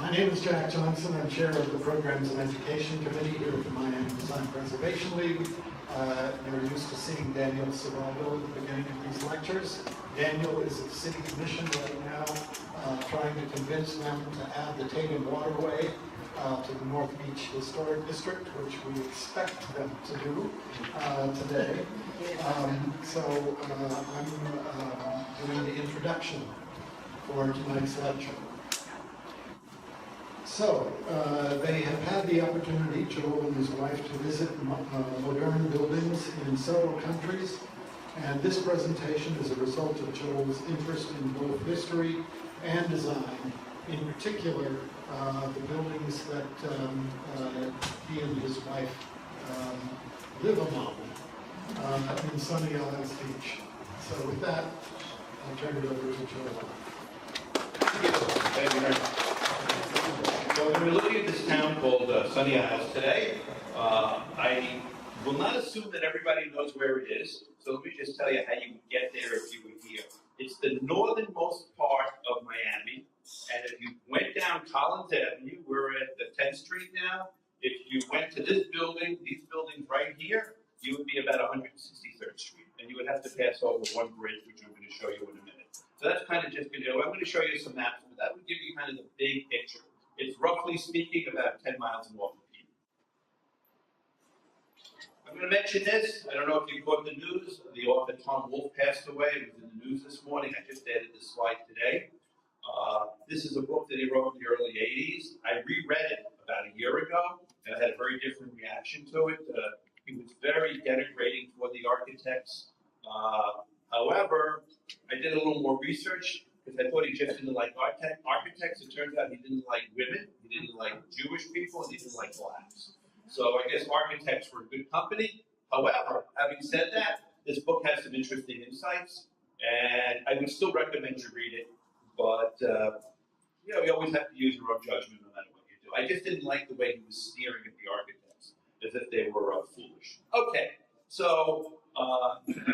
My name is Jack Johnson. I'm chair of the Programs and Education Committee here at the Miami Design Preservation League. You're used to seeing Daniel Serraldo at the beginning of these lectures. Daniel is at the City Commission right now, trying to convince them to add the Tatum Waterway to the North Beach Historic District, which we expect them to do today. So I'm doing the introduction for tonight's lecture. So, they have had the opportunity, Joel and his wife, to visit modern buildings in several countries, and this presentation is a result of Joel's interest in both history and design, in particular, the buildings that he and his wife live among in sunny Isles Beach. So with that, I'll turn it over to Joel. Thank you very much. So when we're looking at this town called Sunny Isles today, I will not assume that everybody knows where it is. So let me just tell you how you would get there if you were here. It's the northernmost part of Miami, and if you went down Collins Avenue, we're at the 10th Street now. If you went to this building, these buildings right here, you would be about 163rd Street, and you would have to pass over one bridge, which I'm going to show you in a minute. So that's kind of just going to, I'm going to show you some maps, but that would give you kind of the big picture. It's roughly speaking about 10 miles north of here. I'm going to mention this. I don't know if you caught the news. The author Tom Wolfe passed away. It was in the news this morning. I just added this slide today. This is a book that he wrote in the early 80s. I reread it about a year ago, and I had a very different reaction to it. He was very denigrating toward the architects. However, I did a little more research because I thought he just didn't like architects. It turns out he didn't like women, he didn't like Jewish people, and he didn't like blacks. So I guess architects were good company. However, having said that, this book has some interesting insights, and I would still recommend you read it. But you know, you always have to use your own judgment no matter what you do. I just didn't like the way he was sneering at the architects, as if they were foolish. Okay, so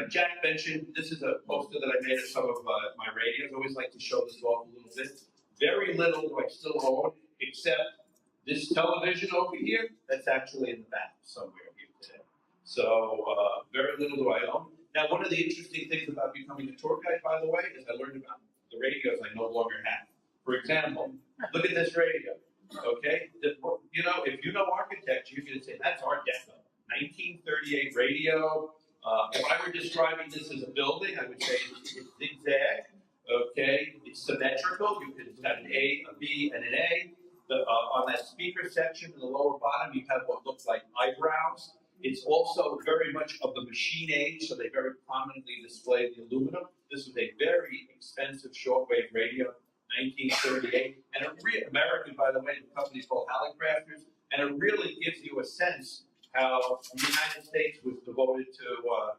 Jack mentioned this is a poster that I made of some of my radios. I always like to show this off a little bit. Very little do I still own, except this television over here. That's actually in the back somewhere here today. So very little do I own. Now, one of the interesting things about becoming a tour guide, by the way, is I learned about the radios I no longer have. For example, look at this radio. Okay, you know, if you know architecture, you can say that's Art Deco, 1938 radio. If I were describing this as a building, I would say it's zigzag. Okay, it's symmetrical. You could have an A, a B, and an A. On that speaker section in the lower bottom, you have what looks like eyebrows. It's also very much of the machine age, so they very prominently display the aluminum. This was a very expensive shortwave radio, 1938, and American, by the way, the company's called Hallicrafters, and it really gives you a sense how the United States was devoted to Art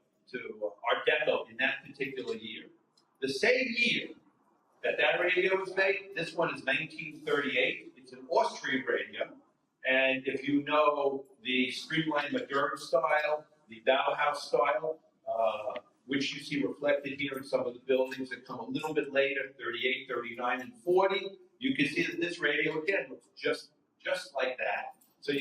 Deco in that particular year. The same year that radio was made, this one is 1938. It's an Austrian radio, and if you know the streamlined modern style, the Bauhaus style, which you see reflected here in some of the buildings that come a little bit later, 38, 39, and 40, you can see that this radio, again, looks just like that. So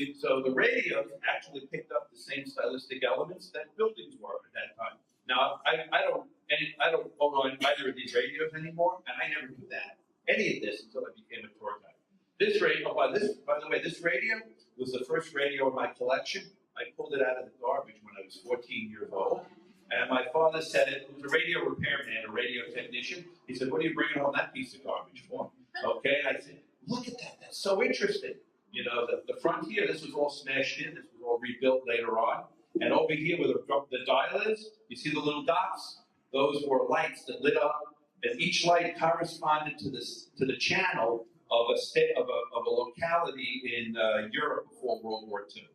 the radios actually picked up the same stylistic elements that buildings were at that time. Now, I don't own either of these radios anymore, and I never knew that, any of this, until I became a tour guide. This radio, by the way, this radio was the first radio in my collection. I pulled it out of the garbage when I was 14 years old. And my father said it was a radio repairman, a radio technician. He said, "What are you bringing home that piece of garbage for?" Okay, and I said, "Look at that, that's so interesting." You know, the front here, this was all smashed in, this was all rebuilt later on. And over here where the dial is, you see the little dots? Those were lights that lit up, and each light corresponded to the channel of a locality in Europe before World War II.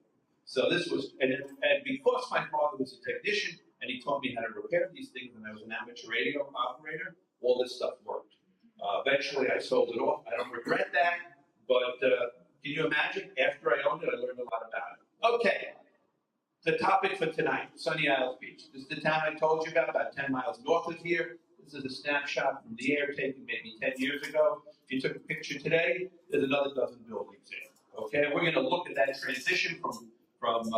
So this was, and because my father was a technician, and he taught me how to repair these things, and I was an amateur radio operator, all this stuff worked. Eventually, I sold it off. I don't regret that, but can you imagine? After I owned it, I learned a lot about it. Okay, the topic for tonight, Sunny Isles Beach. This is the town I told you about 10 miles north of here. This is a snapshot from the air taken maybe 10 years ago. If you took a picture today, there's another dozen buildings there. Okay, we're going to look at that transition from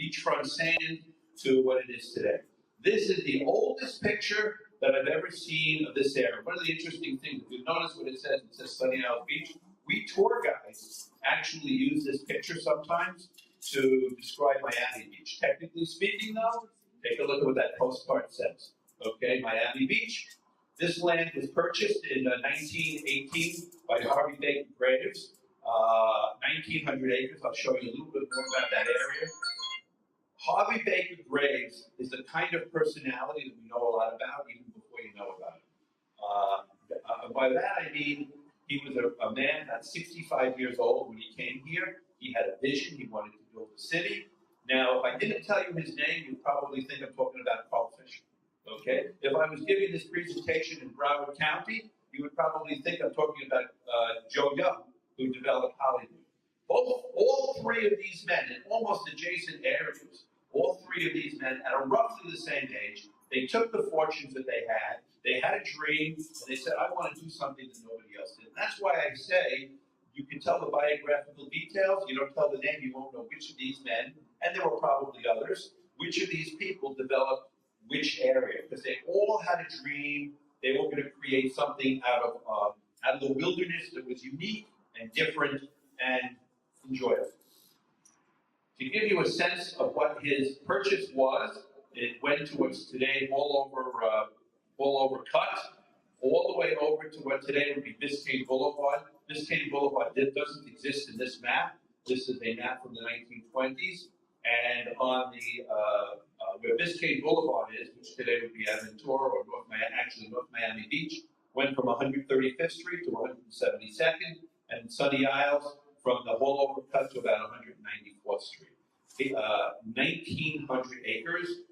beachfront sand to what it is today. This is the oldest picture that I've ever seen of this area. One of the interesting things, if you notice what it says Sunny Isles Beach. We tour guides actually use this picture sometimes to describe Miami Beach. Technically speaking, though, take a look at what that postcard says. Okay, Miami Beach. This land was purchased in 1918 by Harvey Baker Graves. 1,900 acres. I'll show you a little bit more about that area. Harvey Baker Graves is the kind of personality that we know a lot about even before you know about it. By that I mean he was a man about 65 years old when he came here. He had a vision. He wanted to build a city. Now, if I didn't tell you his name, you'd probably think I'm talking about Carl Fisher. Okay? If I was giving this presentation in Broward County, you would probably think I'm talking about Joe Young, who developed Hollywood. All three of these men in almost adjacent areas, all three of these men at roughly the same age, they took the fortunes that they had a dream, and they said, I want to do something that nobody else did. And that's why I say, you can tell the biographical details, you don't tell the name, you won't know which of these men, and there were probably others, which of these people developed which area, because they all had a dream. They were going to create something out of the wilderness that was unique and different and enjoyable. To give you a sense of what his purchase was, it went to what's today Haulover Cut, all the way over to what today would be Biscayne Boulevard. Biscayne Boulevard doesn't exist in this map. This is a map from the 1920s, and on the where Biscayne Boulevard is, which today would be Aventura or North Miami Beach, went from 135th Street to 172nd, and Sunny Isles from the Haulover Cut to about 194th Street. 1,900 acres,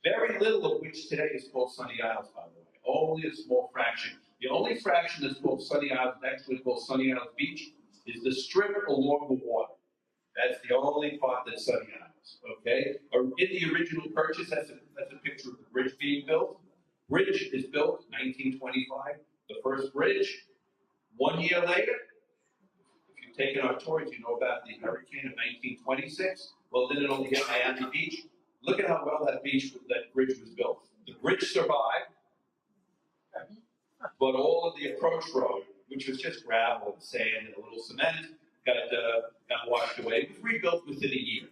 very little of which today is called Sunny Isles, by the way. Only a small fraction. The only fraction that's called Sunny Isles, actually called Sunny Isles Beach, is the strip along the water. That's the only part that's Sunny Isles, okay? In the original purchase, that's a picture of the bridge being built. Bridge is built 1925, the first bridge. 1 year later, if you've taken our tours, you know about the hurricane of 1926. Well, then it only hit Miami Beach. Look at how well that bridge was built. The bridge survived, but all of the approach road, which was just gravel and sand and a little cement, got washed away. It was rebuilt within a year.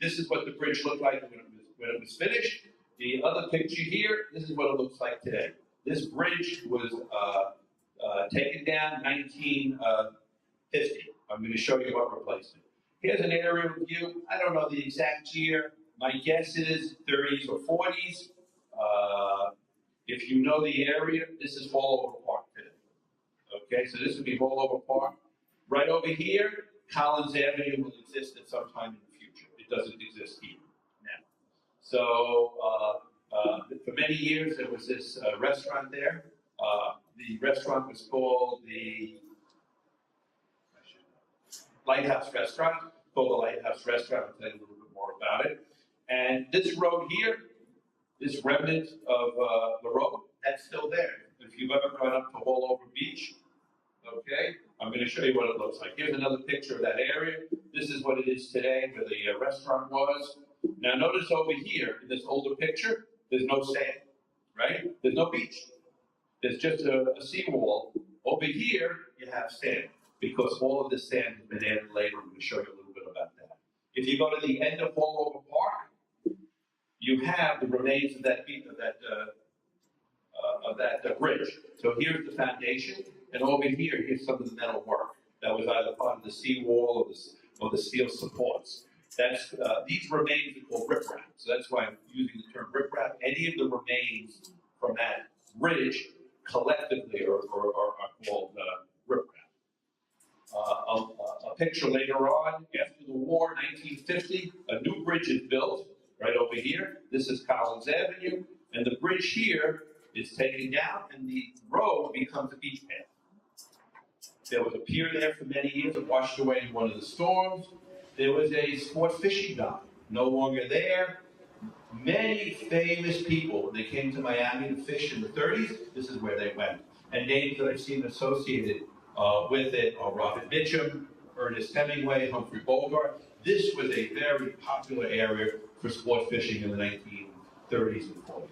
This is what the bridge looked like when it was finished. The other picture here, this is what it looks like today. This bridge was taken down 1950. I'm going to show you what replaced it. Here's an aerial view. I don't know the exact year. My guess is 30s or 40s. If you know the area, this is Haulover Park today. Okay, so this would be Haulover Park. Right over here, Collins Avenue will exist at some time in the future. It doesn't exist here now. So for many years, there was this restaurant there. The restaurant was called the Lighthouse Restaurant. Called the Lighthouse Restaurant. I'll tell you a little bit more about it. And this road here, this remnant of the road, that's still there. If you've ever gone up to Haulover Beach, okay, I'm going to show you what it looks like. Here's another picture of that area. This is what it is today, where the restaurant was. Now notice over here, in this older picture, there's no sand, right? There's no beach. There's just a seawall. Over here, you have sand, because all of this sand has been added later. I'm going to show you a little bit about that. If you go to the end of Haulover Park, you have the remains of that bridge. So here's the foundation, and over here, here's some of the metal work that was either part of the seawall or the steel supports. That's these remains are called riprap. So that's why I'm using the term riprap. Any of the remains from that bridge collectively are called riprap. A picture later on, after the war, 1950, a new bridge is built right over here. This is Collins Avenue, and the bridge here is taken down, and the road becomes a beach path. There was a pier there for many years. It washed away in one of the storms. There was a sport fishing dock, no longer there. Many famous people, when they came to Miami to fish in the 30s, this is where they went. And names that I've seen associated with it are Robert Mitchum, Ernest Hemingway, Humphrey Bogart. This was a very popular area for sport fishing in the 1930s and 40s.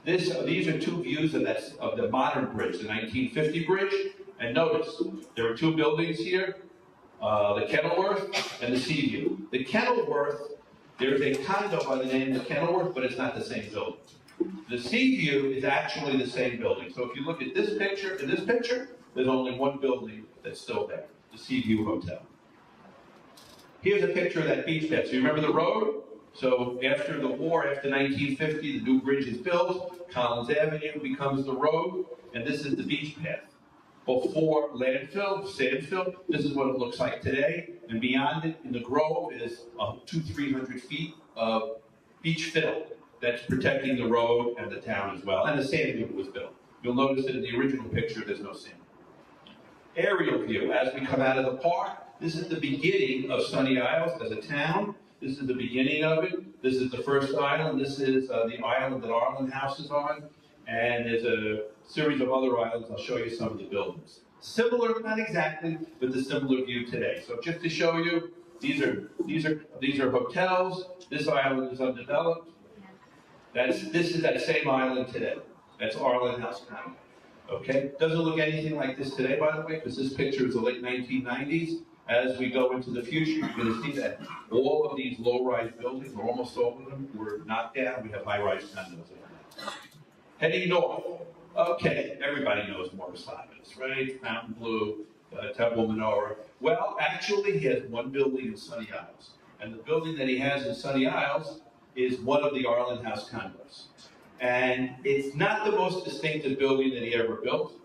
These are two views of the modern bridge, the 1950 bridge. And notice, there are two buildings here, the Kenilworth and the Seaview. The Kenilworth, there's a condo by the name of Kenilworth, but it's not the same building. The Seaview is actually the same building. So if you look at this picture and this picture, there's only one building that's still there, the Seaview Hotel. Here's a picture of that beach bed. So you remember the road? So after the war, after 1950, the new bridge is built, Collins Avenue becomes the road, and this is the beach path. Before landfill, sandfill, this is what it looks like today, and beyond it, in the grove, is 200-300 feet of beach fill that's protecting the road and the town as well, and the sand dune was built. You'll notice that in the original picture, there's no sand. Aerial view, as we come out of the park, this is the beginning of Sunny Isles as a town. This is the beginning of it. This is the first island. This is the island that Arlen House is on. And there's a series of other islands. I'll show you some of the buildings. Similar, not exactly, but the similar view today. So just to show you, these are hotels. This island is undeveloped. This is that same island today. That's Arlen House Condo. Okay? Doesn't look anything like this today, by the way, because this picture is the late 1990s. As we go into the future, you're going to see that all of these low-rise buildings, or almost all of them, were knocked down. We have high-rise condos. Heading north. Okay, everybody knows Morris Lavins, right? Fountain Blue, Temple Menorah. Well, actually, he has one building in Sunny Isles. And the building that he has in Sunny Isles is one of the Arlen House condos. And it's not the most distinctive building that he ever built.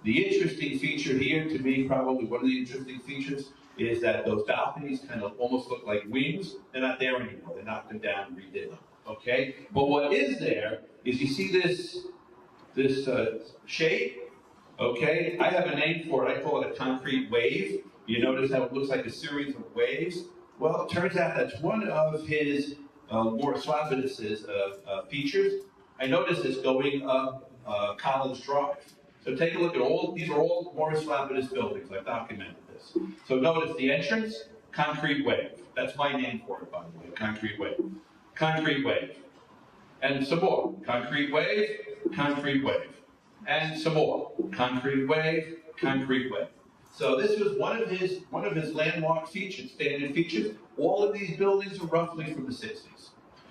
The interesting feature here, to me, probably one of the interesting features, is that those balconies kind of almost look like wings. They're not there anymore. They knocked them down and redid them. Okay? But what is there is, you see this shape? Okay? I have a name for it. I call it a concrete wave. You notice how it looks like a series of waves? Well, it turns out that's one of his Morris Lavins' features. I noticed this going up Collins Drive. So take a look at these are all Morris Lavins buildings. I've documented this. So notice the entrance, concrete wave. That's my name for it, by the way, concrete wave. Concrete wave. And some more. Concrete wave, concrete wave. And some more. Concrete wave, concrete wave. So this was one of his landmark features, standard features. All of these buildings are roughly from the 60s.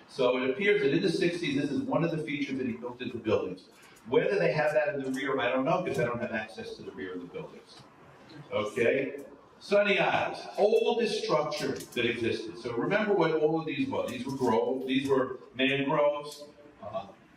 So it appears that in the 60s, this is one of the features that he built into buildings. Whether they have that in the rear, I don't know, because I don't have access to the rear of the buildings. Okay? Sunny Isles, oldest structure that existed. So remember what all of these were. These were groves, these were mangroves.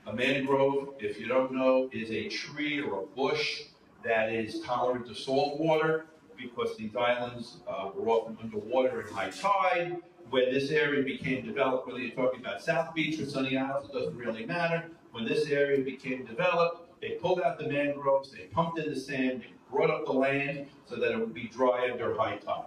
A mangrove, if you don't know, is a tree or a bush that is tolerant to salt water, because these islands were often underwater in high tide. When this area became developed, whether you're talking about South Beach or Sunny Isles, it doesn't really matter. When this area became developed, they pulled out the mangroves, they pumped in the sand, they brought up the land so that it would be dry under high tide.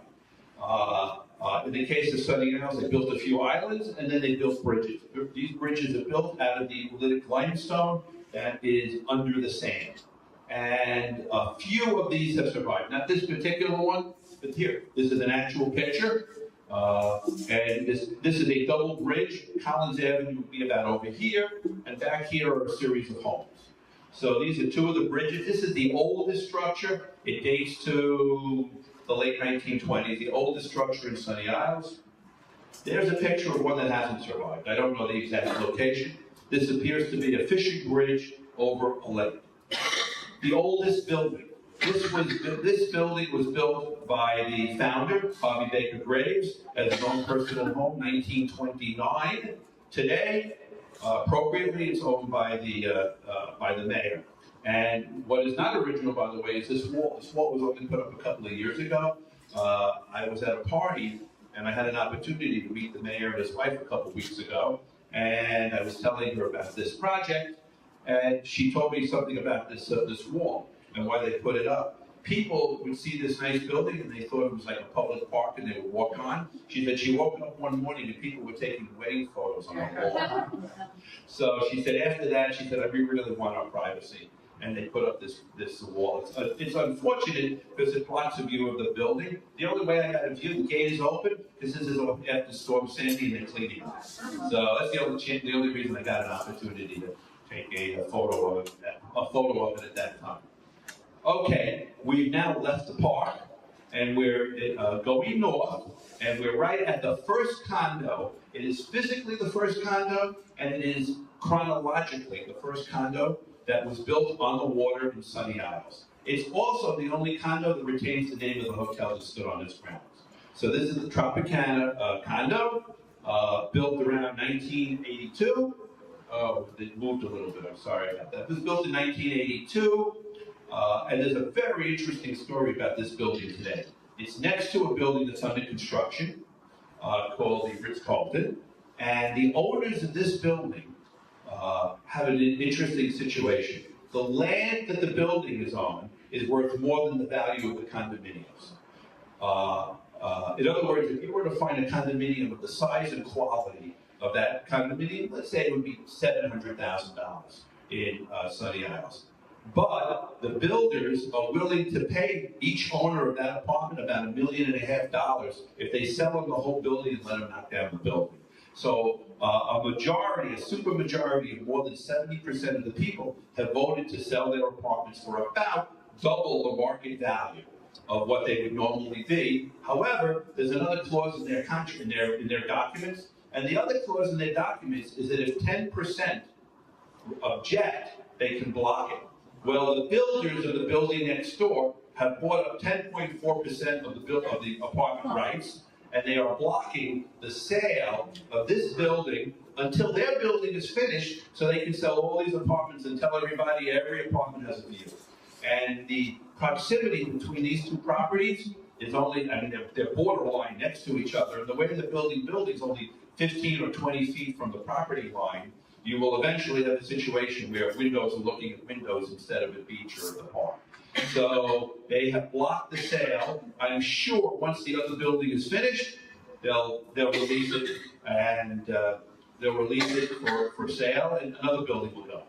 In the case of Sunny Isles, they built a few islands, and then they built bridges. These bridges are built out of the oolitic limestone that is under the sand. And a few of these have survived. Not this particular one, but here. This is an actual picture. And this is a double bridge. Collins Avenue would be about over here, and back here are a series of homes. So these are two of the bridges. This is the oldest structure. It dates to the late 1920s, the oldest structure in Sunny Isles. There's a picture of one that hasn't survived. I don't know the exact location. This appears to be a fishing bridge over a lake. The oldest building. This building was built by the founder, Bobby Baker Graves, as his own personal home, 1929. Today, appropriately, it's owned by the mayor. And what is not original, by the way, is this wall. This wall was only put up a couple of years ago. I was at a party, and I had an opportunity to meet the mayor and his wife a couple weeks ago, and I was telling her about this project, and she told me something about this wall and why they put it up. people would see this nice building and they thought it was like a public park and they would walk on. She said she woke up one morning and people were taking wedding photos on the wall. So she said after that, she said, we really want our privacy. And they put up this wall. It's unfortunate because it blocks a view of the building. The only way I got a view, the gate is open, because this is after Storm Sandy and they're cleaning it. So that's the only reason I got an opportunity to take a photo of it at that time. Okay, we've now left the park and we're going north, and we're right at the first condo. It is physically the first condo, and it is chronologically the first condo that was built on the water in Sunny Isles. It's also the only condo that retains the name of the hotel that stood on its grounds. So this is the Tropicana Condo, built around 1982. It moved a little bit, I'm sorry about that. It was built in 1982, and there's a very interesting story about this building today. It's next to a building that's under construction called the Ritz-Carlton, and the owners of this building have an interesting situation. The land that the building is on is worth more than the value of the condominiums. In other words, if you were to find a condominium of the size and quality of that condominium, let's say it would be $700,000 in Sunny Isles. But the builders are willing to pay each owner of that apartment about $1.5 million if they sell them the whole building and let them knock down the building. So a super majority of more than 70% of the people have voted to sell their apartments for about double the market value of what they would normally be. However, there's another clause in their contract, in their documents, and the other clause in their documents is that if 10% object, they can block it. Well, the builders of the building next door have bought up 10.4% of the apartment rights, and they are blocking the sale of this building until their building is finished, so they can sell all these apartments and tell everybody every apartment has a view. And the proximity between these two properties is only, they're borderline next to each other, and the way the building's only 15 or 20 feet from the property line, you will eventually have a situation where windows are looking at windows instead of a beach or the park. So they have blocked the sale. I'm sure once the other building is finished, they'll release it, and they'll release it for sale, and another building will go.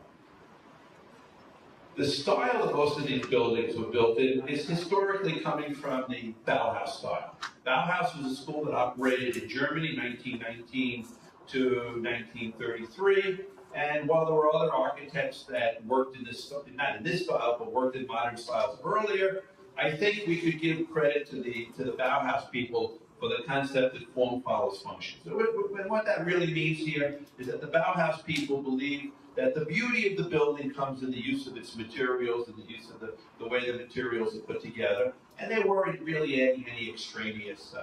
The style that most of these buildings were built in is historically coming from the Bauhaus style. Bauhaus was a school that operated in Germany, 1919 to 1933. And while there were other architects that worked in this, not in this style, but worked in modern styles earlier, I think we could give credit to the Bauhaus people for the concept that form follows function. So what that really means here is that the Bauhaus people believe that the beauty of the building comes in the use of its materials and the use of the way the materials are put together, and they weren't really adding any extraneous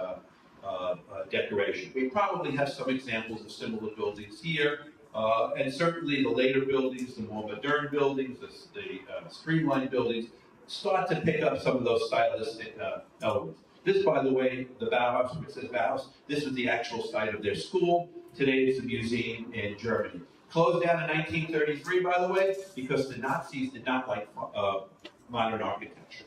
decoration. We probably have some examples of similar buildings here. And certainly the later buildings, the more modern buildings, the streamlined buildings, start to pick up some of those stylistic elements. This, by the way, the Bauhaus, it says Bauhaus, this was the actual site of their school. Today it's a museum in Germany. Closed down in 1933, by the way, because the Nazis did not like modern architecture.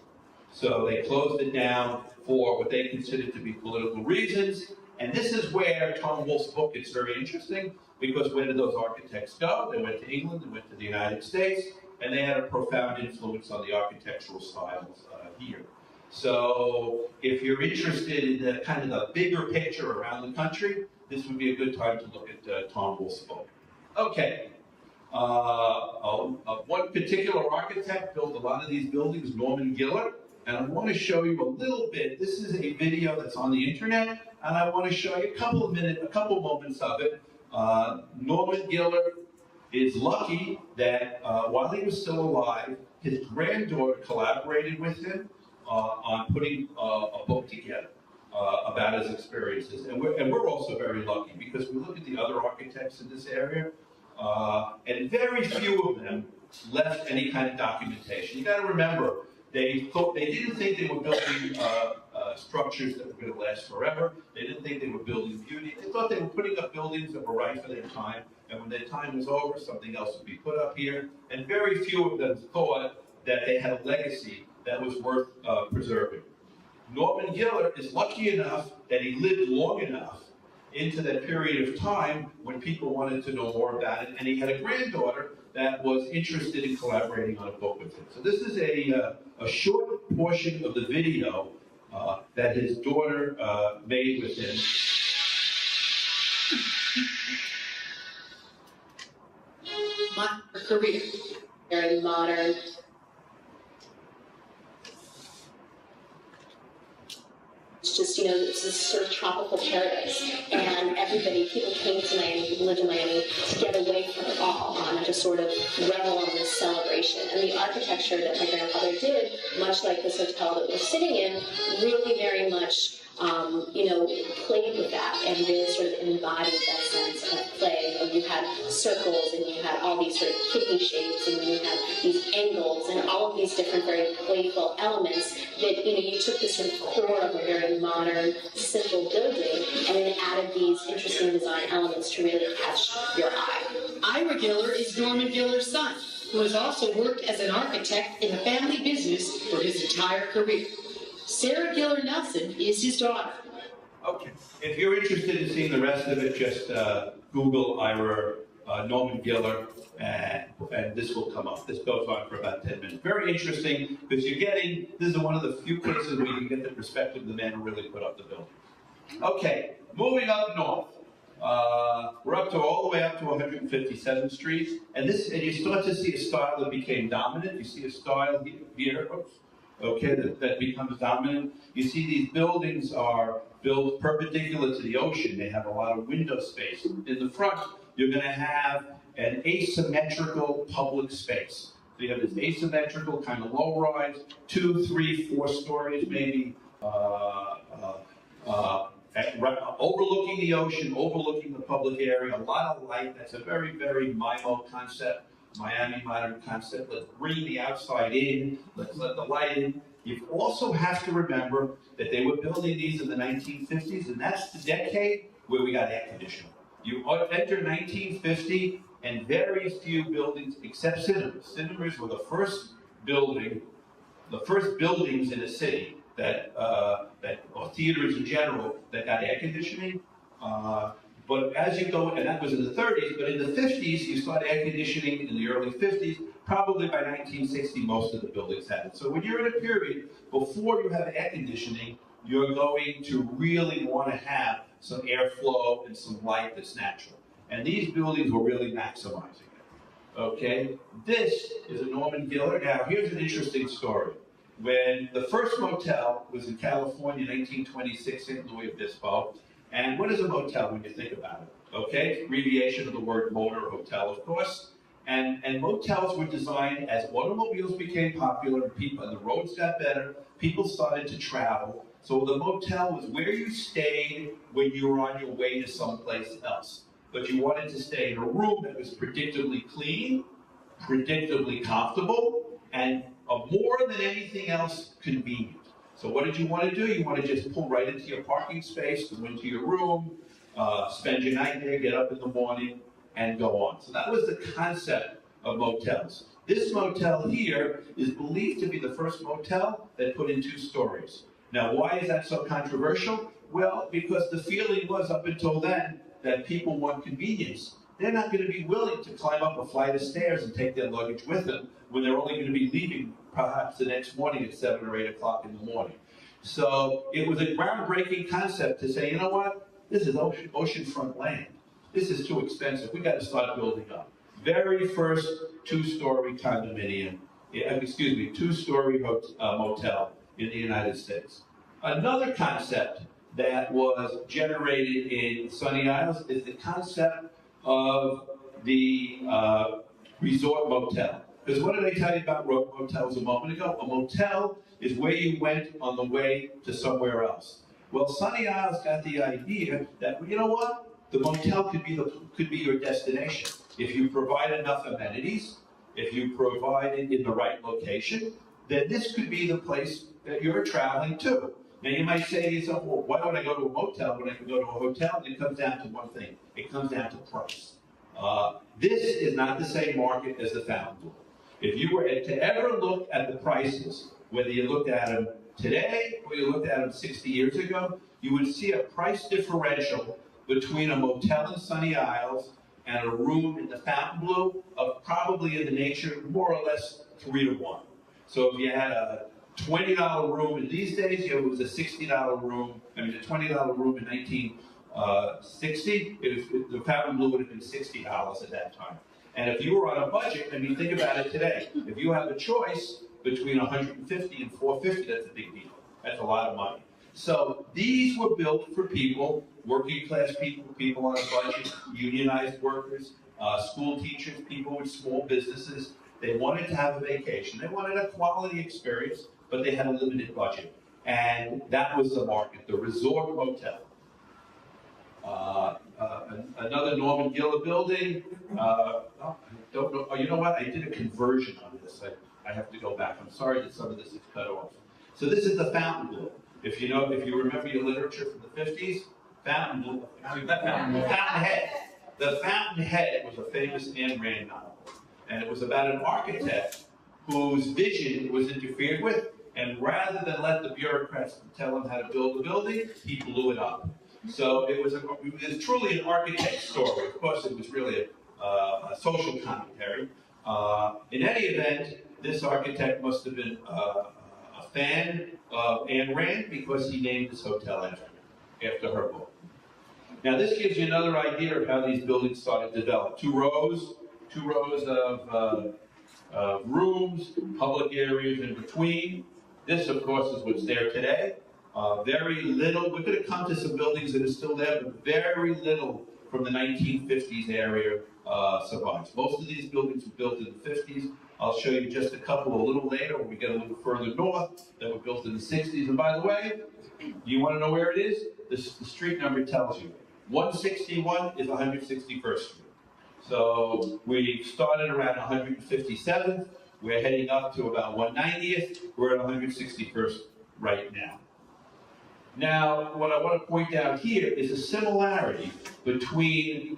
So they closed it down for what they considered to be political reasons. And this is where Tom Wolfe's book gets very interesting, because where did those architects go? They went to England, they went to the United States, and they had a profound influence on the architectural styles here. So if you're interested in the kind of the bigger picture around the country, this would be a good time to look at Tom Wolfe's book. Okay. One particular architect built a lot of these buildings, Norman Giller, and I want to show you a little bit. This is a video that's on the internet, and I want to show you a couple moments of it. Norman Giller is lucky that while he was still alive, his granddaughter collaborated with him on putting a book together about his experiences. And we're also very lucky because we look at the other architects in this area, and very few of them left any kind of documentation. You got to remember, they didn't think they were building structures that were going to last forever. They didn't think they were building beauty. They thought they were putting up buildings that were right for their time, and when their time was over, something else would be put up here. And very few of them thought that they had a legacy that was worth preserving. Norman Giller is lucky enough that he lived long enough into that period of time when people wanted to know more about it, and he had a granddaughter that was interested in collaborating on a book with him. So this is a short portion of the video that his daughter made with him. My career, very modern. It's just, it's this sort of tropical paradise. And people came to Miami, people lived in Miami to get away from it all and to sort of revel in this celebration. And the architecture that my grandfather did, much like this hotel that we're sitting in, really very much played with that and really sort of embodied that sense of play. You had circles and you had all these sort of kidney shapes and you had these angles and all of these different very playful elements that, you took this sort of core of a very modern, simple building and then added these interesting design elements to really catch your eye. Ira Giller is Norman Giller's son, who has also worked as an architect in the family business for his entire career. Sarah Giller Nelson is his daughter. Okay. If you're interested in seeing the rest of it, just Google Ira Norman Giller, and this will come up. This goes on for about 10 minutes. Very interesting, because this is one of the few places where you can get the perspective of the man who really put up the building. Okay, moving up north. We're all the way up to 157th Street, and you start to see a style that became dominant. You see a style here, that becomes dominant. You see these buildings are built perpendicular to the ocean. They have a lot of window space. In the front, you're going to have an asymmetrical public space. So you have this asymmetrical kind of low-rise, 2, 3, 4 stories maybe, overlooking the ocean, overlooking the public area, a lot of light. That's a very, very MIMO concept, Miami modern concept. Let's bring the outside in, let's let the light in. You also have to remember that they were building these in the 1950s, and that's the decade where we got air conditioning. You enter 1950, and very few buildings, except cinemas. Cinemas were the first buildings in a city or theaters in general, that got air conditioning. But as you go, and that was in the 30s, but in the 50s, you start air conditioning in the early 50s. Probably by 1960, most of the buildings had it. So when you're in a period before you have air conditioning, you're going to really want to have some airflow and some light that's natural. And these buildings were really maximizing it. Okay? This is a Norman Giller. Now, here's an interesting story. When the first motel was in California, 1926, St. Louis Obispo, and what is a motel when you think about it? Okay? Abbreviation of the word motor, hotel, of course. And motels were designed as automobiles became popular and the roads got better, people started to travel. So the motel was where you stayed when you were on your way to someplace else. But you wanted to stay in a room that was predictably clean, predictably comfortable, and more than anything else, convenient. So what did you want to do? You want to just pull right into your parking space, go into your room, spend your night there, get up in the morning, and go on. So that was the concept of motels. This motel here is believed to be the first motel that put in 2 stories. Now, why is that so controversial? Well, because the feeling was up until then that people want convenience. They're not going to be willing to climb up a flight of stairs and take their luggage with them when they're only going to be leaving perhaps the next morning at 7 or 8 o'clock in the morning. So it was a groundbreaking concept to say, you know what? This is oceanfront land. This is too expensive. We got to start building up. Very first 2-story condominium, 2-story motel in the United States. Another concept that was generated in Sunny Isles is the concept of the resort motel. Because what did I tell you about motels a moment ago? A motel is where you went on the way to somewhere else. Well, Sunny Isles got the idea that, you know what? The motel could be your destination. If you provide enough amenities, if you provide it in the right location, then this could be the place that you're traveling to. Now you might say to yourself, well, why would I go to a motel when I can go to a hotel? And it comes down to one thing. It comes down to price. This is not the same market as the Fountain. If you were to ever look at the prices whether you looked at them today or you looked at them 60 years ago, you would see a price differential between a motel in Sunny Isles and a room in the Fontainebleau of probably in the nature more or less 3 to 1. So if you had a $20 room in these days, it was a $60 room. I mean, a $20 room in 1960, the Fontainebleau would have been $60 at that time. And if you were on a budget, I mean, think about it today. If you have a choice between $150 and $450, that's a big deal. That's a lot of money. So these were built for people, working class people, people on a budget, unionized workers, school teachers, people with small businesses. They wanted to have a vacation. They wanted a quality experience, but they had a limited budget. And that was the market, the resort motel. Another Norman Giller building. I don't know. Oh, you know what? I did a conversion on this. I have to go back. I'm sorry that some of this is cut off. So this is the Fontainebleau. If you remember your literature from the 50s, Fountainhead. The Fountainhead was a famous Ayn Rand novel. And it was about an architect whose vision was interfered with, and rather than let the bureaucrats tell him how to build a building, he blew it up. So it was truly an architect's story. Of course, it was really a social commentary. In any event, this architect must have been a fan of Ayn Rand because he named this hotel after her book. Now, this gives you another idea of how these buildings started to develop. Two rows of rooms, public areas in between. This, of course, is what's there today. Very little, we're going to come to some buildings that are still there, but very little from the 1950s area survives. Most of these buildings were built in the 50s. I'll show you just a couple a little later when we get a little further north that were built in the 60s. And by the way, you want to know where it is? The street number tells you. 161 is 161st Street. So we started around 157th. We're heading up to about 190th. We're at 161st right now. Now, what I want to point out here is a similarity between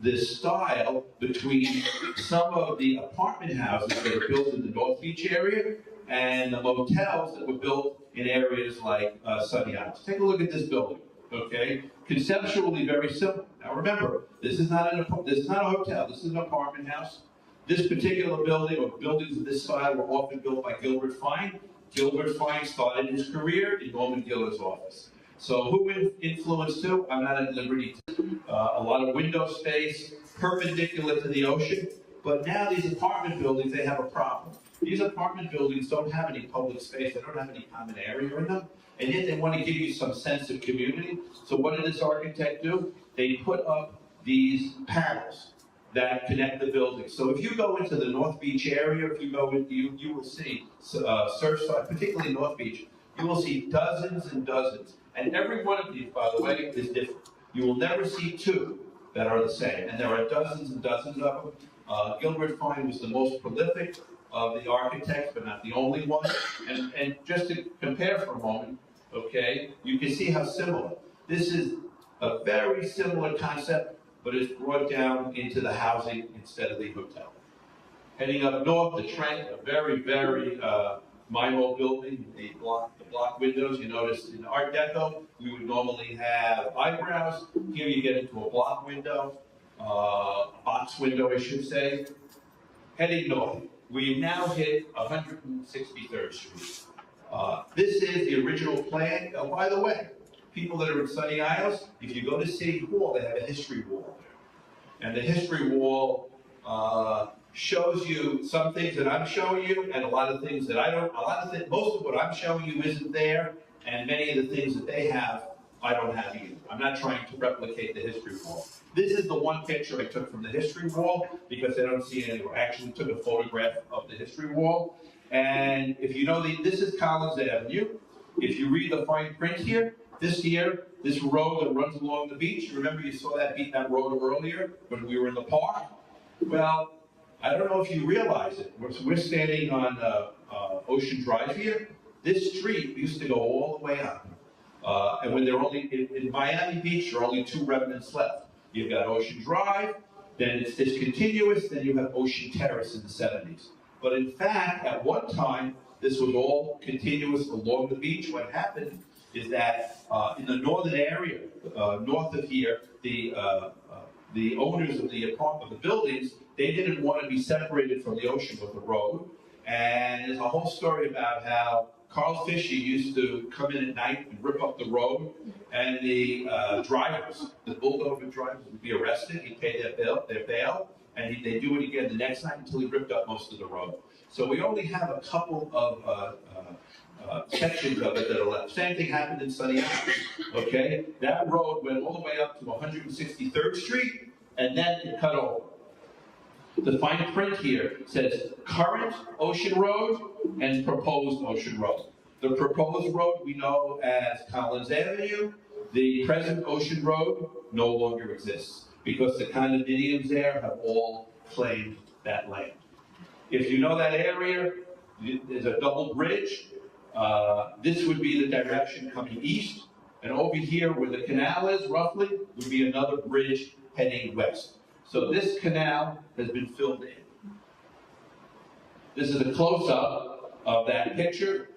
this style between some of the apartment houses that are built in the North Beach area and the motels that were built in areas like Sunny Isles. Take a look at this building, okay? Conceptually very simple. Now remember, this is not a hotel, this is an apartment house. This particular building, or buildings of this style, were often built by Gilbert Fine. Gilbert Fine started his career in Norman Giller's office. So who influenced who? I'm not at liberty to. A lot of window space, perpendicular to the ocean. But now these apartment buildings, they have a problem. These apartment buildings don't have any public space. They don't have any common area in them. And yet they want to give you some sense of community. So what did this architect do? They put up these panels that connect the buildings. So if you go into the North Beach area, if you go in, you will see Surfside, particularly North Beach, you will see dozens and dozens. And every one of these, by the way, is different. You will never see two that are the same. And there are dozens and dozens of them. Gilbert Fine was the most prolific of the architects, but not the only one. And just to compare for a moment, okay, you can see how similar. This is a very similar concept, but it's brought down into the housing instead of the hotel. Heading up north, the Trent, a very, very MIMO building, the block windows. You notice in Art Deco, we would normally have eyebrows. Here you get into a block window, a box window, I should say. Heading north, we now hit 163rd Street. This is the original plan. Oh, by the way, people that are in Sunny Isles, if you go to City Hall, they have a history wall there. And the history wall shows you some things that I'm showing you, and a lot of things that I don't, most of what I'm showing you isn't there, and many of the things that they have, I don't have either. I'm not trying to replicate the history wall. This is the one picture I took from the history wall, because I don't see it anywhere. I actually took a photograph of the history wall. And if you know, this is Collins Avenue. If you read the fine print here, this road that runs along the beach, remember you saw that road earlier when we were in the park? Well, I don't know if you realize it. We're standing on Ocean Drive here. This street used to go all the way up. And when there are only, in Miami Beach, there are only two remnants left. You've got Ocean Drive, then it's discontinuous, then you have Ocean Terrace in the 70s. But in fact, at one time, This was all continuous along the beach. What happened is that in the northern area, north of here, the owners of the buildings, they didn't want to be separated from the ocean with the road. And there's a whole story about how Carl Fisher used to come in at night and rip up the road, and the drivers, the bulldozer drivers, would be arrested. He'd pay their bail, and they'd do it again the next night until he ripped up most of the road. So we only have a couple of sections of it that are left. Same thing happened in Sunny Isles, okay? That road went all the way up to 163rd Street, and then it cut over. The fine print here says current Ocean Road and proposed Ocean Road. The proposed road we know as Collins Avenue. The present Ocean Road no longer exists because the condominiums there have all claimed that land. If you know that area, there's a double bridge. This would be the direction coming east, and over here where the canal is, roughly, would be another bridge heading west. So this canal has been filled in. This is a close-up of that picture.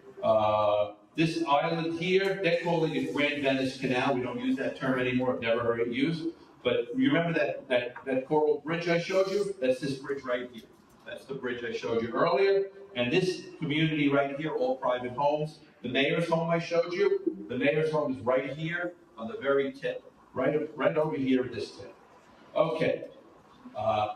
This island here, they're calling it Grand Venice Canal. We don't use that term anymore. I've never heard it used. But you remember that coral bridge I showed you? That's this bridge right here. That's the bridge I showed you earlier. And this community right here, all private homes. The mayor's home I showed you, the mayor's home is right here on the very tip. Right over here at this tip. Okay.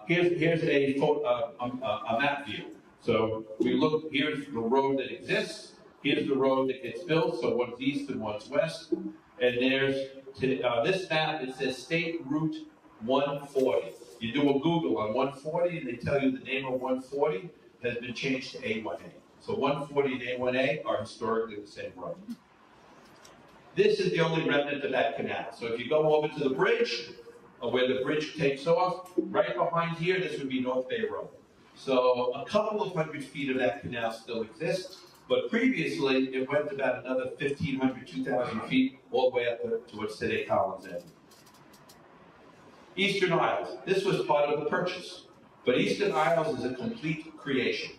Here's a map view. So we look, here's the road that exists, here's the road that gets built, so one's east and one's west, and there's, this map, it says State Route 140. You do a Google on 140 and they tell you the name of 140 has been changed to A1A. So 140 and A1A are historically the same road. This is the only remnant of that canal. So if you go over to the bridge, where the bridge takes off, right behind here, this would be North Bay Road. So a couple of 100 feet of that canal still exists, but previously it went about another 1,500, 2,000 feet all the way up towards today Collins Avenue. Eastern Isles, this was part of the purchase, but Eastern Isles is a complete creation.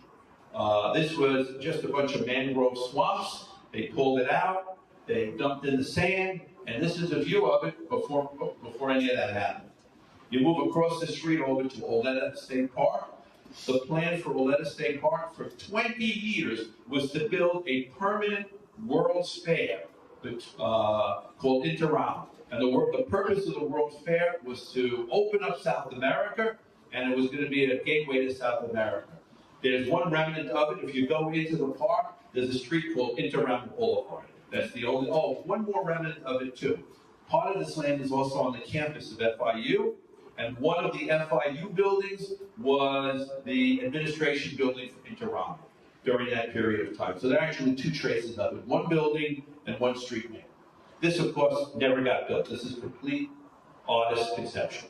This was just a bunch of mangrove swamps. They pulled it out, they dumped in the sand, and this is a view of it before any of that happened. You move across the street over to Oceania State Park. The plan for Oceania State Park for 20 years was to build a permanent World's Fair called Interama. And the purpose of the World's Fair was to open up South America, and it was going to be a gateway to South America. There's one remnant of it. If you go into the park, there's a street called Interama Boulevard. That's the only, one more remnant of it too. Part of this land is also on the campus of FIU, and one of the FIU buildings was the administration building for Interama during that period of time. So there are actually two traces of it, one building and one street name. This, of course, never got built. This is complete artist conception.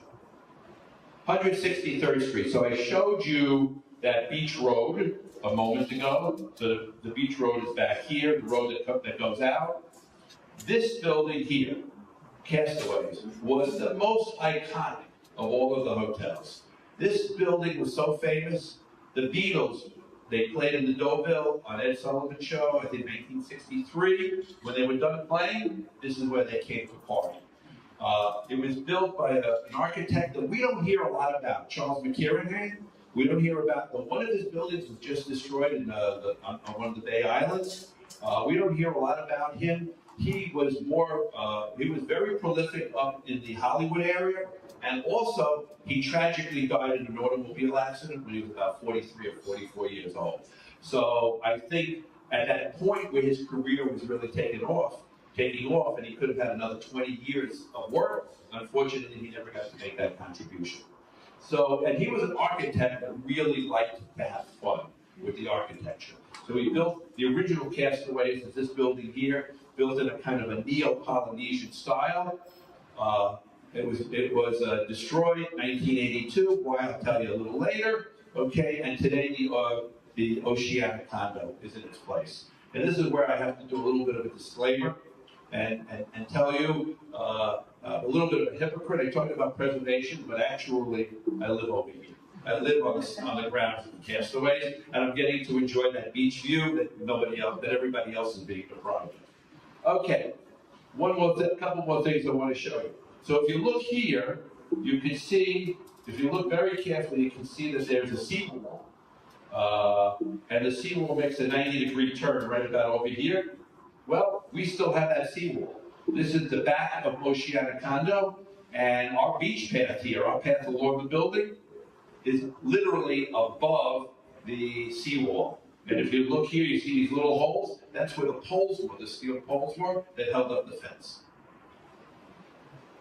163rd Street. So I showed you that beach road a moment ago. So the beach road is back here, the road that goes out. This building here, Castaways, was the most iconic of all of the hotels. This building was so famous, the Beatles, they played in the Deauville on Ed Sullivan's show, I think 1963. When they were done playing, this is where they came to party. It was built by an architect that we don't hear a lot about, Charles McKiernan. We don't hear about, but one of his buildings was just destroyed on one of the Bay Islands. We don't hear a lot about him. He was very prolific up in the Hollywood area, and also he tragically died in an automobile accident when he was about 43 or 44 years old. So I think at that point where his career was really taking off, and he could have had another 20 years of work, unfortunately he never got to make that contribution. So, and he was an architect that really liked to have fun with the architecture. So he built the original Castaways, as this building here, built in a kind of a Neo-Polynesian style. It was destroyed in 1982, why I'll tell you a little later. Okay, and today the Oceania Condo is in its place. And this is where I have to do a little bit of a disclaimer and tell you a little bit of a hypocrite. I talked about preservation, but actually I live over here. I live on the grounds of the Castaways, and I'm getting to enjoy that beach view that everybody else is being deprived of. Okay, couple more things I want to show you. So if you look here, you can see, if you look very carefully, you can see that there's a seawall. And the seawall makes a 90-degree turn right about over here. Well, we still have that seawall. This is the back of Oceania Condo, and our beach path here, our path along the building, is literally above the seawall. And if you look here, you see these little holes. That's where the poles were, the steel poles were that held up the fence.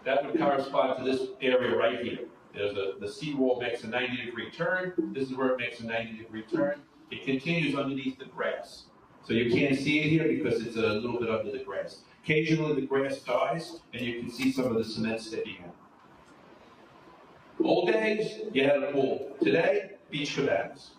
That would correspond to this area right here. The seawall makes a 90-degree turn. This is where it makes a 90-degree turn. It continues underneath the grass. So you can't see it here because it's a little bit under the grass. Occasionally the grass dies, and you can see some of the cement sticking out. Old days, you had a pool. Today, beach cabanas.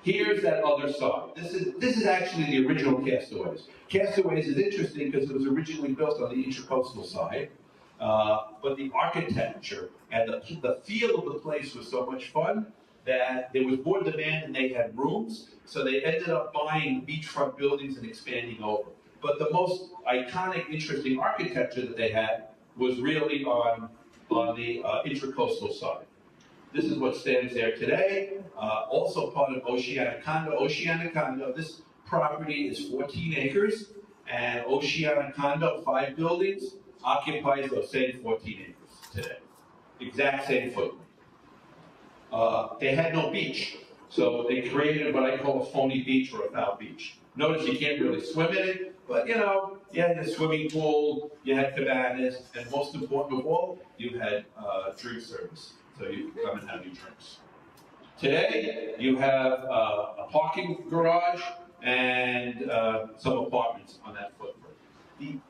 Here's that other side. This is actually the original Castaways. Castaways is interesting because it was originally built on the intracoastal side, but the architecture and the feel of the place was so much fun that there was more demand than they had rooms, so they ended up buying beachfront buildings and expanding over. But the most iconic, interesting architecture that they had was really on the intracoastal side. This is what stands there today, also part of Oceania Condo. Oceania Condo, this property is 14 acres, and Oceania Condo, 5 buildings, occupies those same 14 acres today. Exact same footprint. They had no beach, so they created what I call a phony beach or a foul beach. Notice you can't really swim in it, but you had a swimming pool, you had cabanas, and most important of all, you had drink service. So you can come and have your drinks. Today, you have a parking garage and some apartments on that footprint.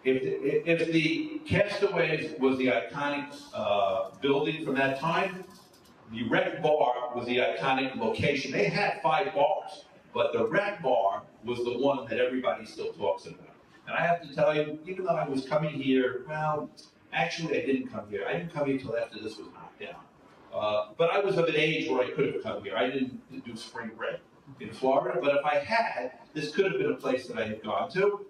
If the Castaways was the iconic building from that time, the Rec Bar was the iconic location. They had 5 bars, but the Rec Bar was the one that everybody still talks about. And I have to tell you, even though I was coming here, well, actually I didn't come here. I didn't come here until after this was knocked down. But I was of an age where I could have come here. I didn't do spring break in Florida, but if I had, this could have been a place that I had gone to.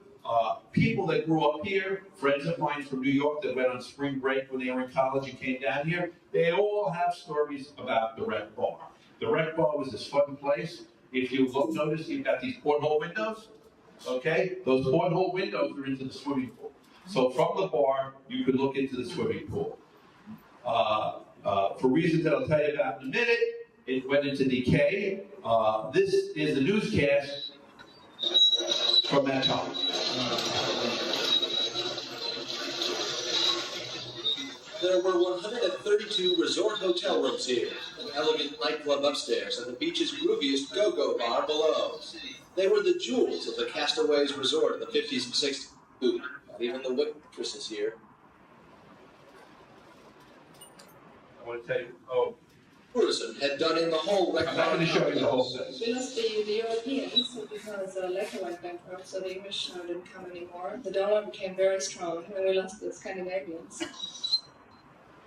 People that grew up here, friends of mine from New York that went on spring break when they were in college and came down here, they all have stories about the Rec Bar. The Rec Bar was this fun place. If you notice, you've got these porthole windows, okay? Those porthole windows are into the swimming pool. So from the bar, you could look into the swimming pool. For reasons that I'll tell you about in a minute, it went into decay. This is a newscast from that time. There were 132 resort hotel rooms here, an elegant nightclub upstairs, and the beach's grooviest go-go bar below. They were the jewels of the Castaways Resort in the 50s and 60s. Ooh, not even the waitresses here. I want to tell you, Tourism had done in the whole I'm not going to show you the whole thing. We lost the Europeans because the lacquer went bankrupt, so the English didn't come anymore. The dollar became very strong, and we lost the Scandinavians.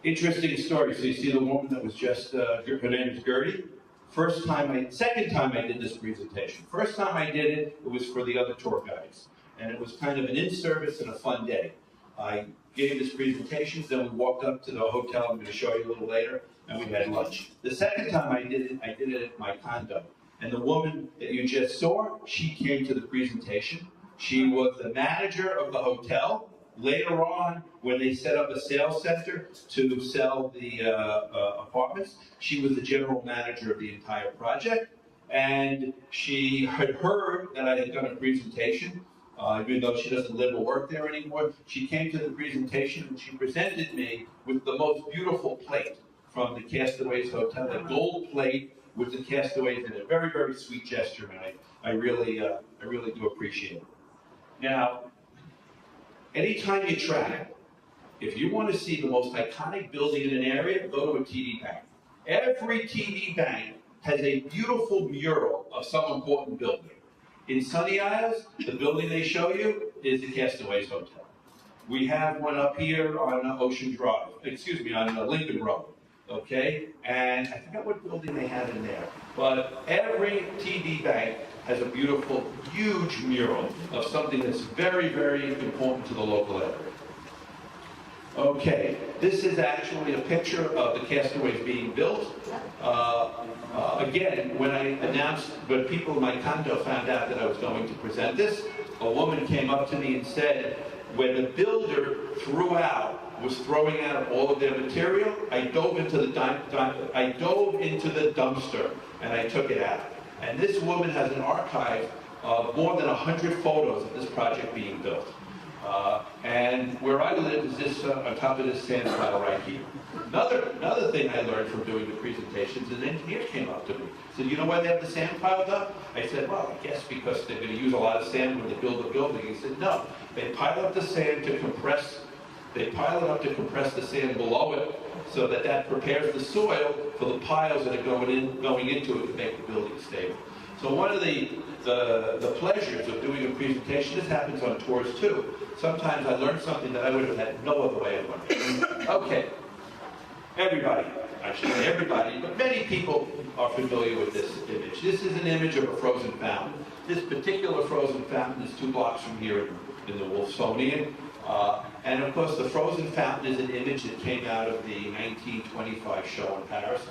Interesting story. So you see the woman that was just, her name is Gertie. Second time I did this presentation. First time I did it, it was for the other tour guides. And it was kind of an in-service and a fun day. I gave this presentation, then we walked up to the hotel, I'm going to show you a little later, and we had lunch. The second time I did it at my condo. And the woman that you just saw, she came to the presentation. She was the manager of the hotel. Later on, when they set up a sales center to sell the apartments, she was the general manager of the entire project. And she had heard that I had done a presentation, even though she doesn't live or work there anymore. She came to the presentation and she presented me with the most beautiful plate from the Castaways Hotel, a gold plate with the Castaways in it. Very, very sweet gesture, and I really do appreciate it. Now, anytime you travel, if you want to see the most iconic building in an area, go to a TD Bank. Every TD Bank has a beautiful mural of some important building. In Sunny Isles, the building they show you is the Castaways Hotel. We have one up here on Ocean Drive, on Lincoln Road. okay? And I forgot what building they had in there. But every TD bank has a beautiful, huge mural of something that's very, very important to the local area. Okay, this is actually a picture of the Castaways being built. Again, when people in my condo found out that I was going to present this, a woman came up to me and said, when the builder was throwing out all of their material, I dove into the dumpster and I took it out. And this woman has an archive of more than 100 photos of this project being built. And where I live is this on top of this sand pile right here. Another thing I learned from doing the presentations, an engineer came up to me. Said, you know why they have the sand piled up? I said, well, I guess because they're going to use a lot of sand when they build the building. He said, no, they pile up the sand to compress. They pile it up to compress the sand below it, so that prepares the soil for the piles that are going into it to make the building stable. So one of the pleasures of doing a presentation, this happens on tours too. Sometimes I learn something that I would have had no other way of learning. Okay, everybody, I shouldn't say everybody, but many people are familiar with this image. This is an image of a frozen fountain. This particular frozen fountain is 2 blocks from here in the Wolfsonian. And of course, the frozen fountain is an image that came out of the 1925 show in Paris,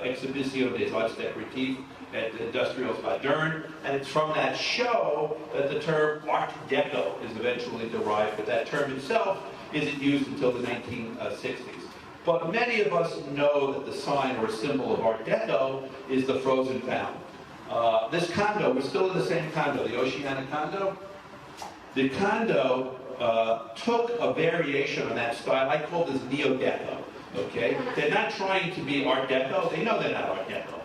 Exhibition des Arts Décoratifs at Industrials Moderne, and it's from that show that the term Art Deco is eventually derived, but that term itself isn't used until the 1960s. But many of us know that the sign or symbol of Art Deco is the frozen fountain. This condo, we're still in the same condo, the Oceania Condo. The condo took a variation on that style. I call this neo-deco, okay? They're not trying to be Art Deco. They know they're not Art Deco.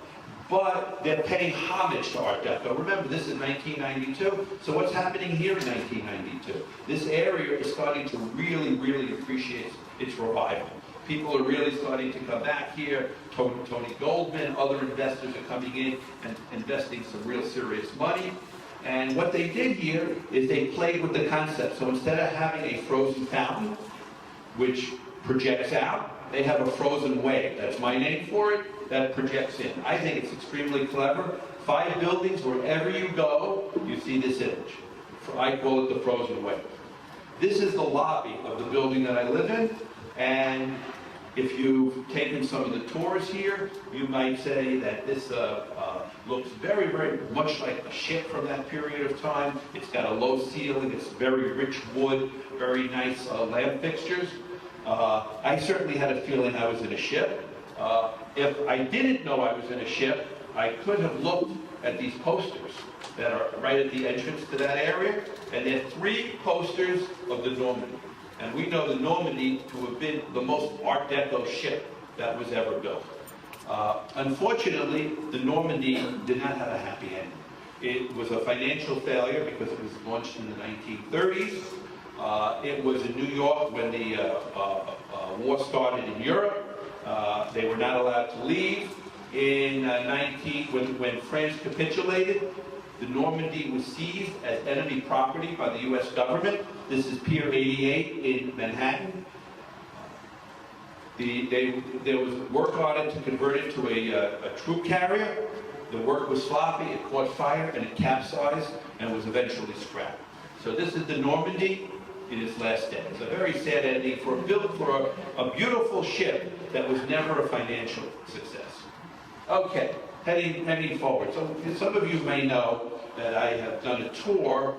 But they're paying homage to Art Deco. Remember, this is 1992. So what's happening here in 1992? This area is starting to really, really appreciate its revival. People are really starting to come back here. Tony Goldman, other investors are coming in and investing some real serious money. And what they did here is they played with the concept. So instead of having a frozen fountain, which projects out, they have a frozen wave. That's my name for it. That projects in. I think it's extremely clever. 5 buildings, wherever you go, you see this image. I call it the frozen wave. This is the lobby of the building that I live in, and if you've taken some of the tours here, you might say that this looks very, very much like a ship from that period of time. It's got a low ceiling, it's very rich wood, very nice lamp fixtures. I certainly had a feeling I was in a ship. If I didn't know I was in a ship, I could have looked at these posters that are right at the entrance to that area, and there are 3 posters of the Normandy. And we know the Normandy to have been the most Art Deco ship that was ever built. Unfortunately, the Normandy did not have a happy ending. It was a financial failure because it was launched in the 1930s. It was in New York when the war started in Europe. They were not allowed to leave. When France capitulated, the Normandy was seized as enemy property by the U.S. government. This is Pier 88 in Manhattan. There was work on it to convert it to a troop carrier. The work was sloppy, it caught fire, and it capsized, and was eventually scrapped. So this is the Normandy in its last day. It's a very sad ending for a beautiful ship that was never a financial success. Okay, heading forward. So some of you may know that I have done a tour.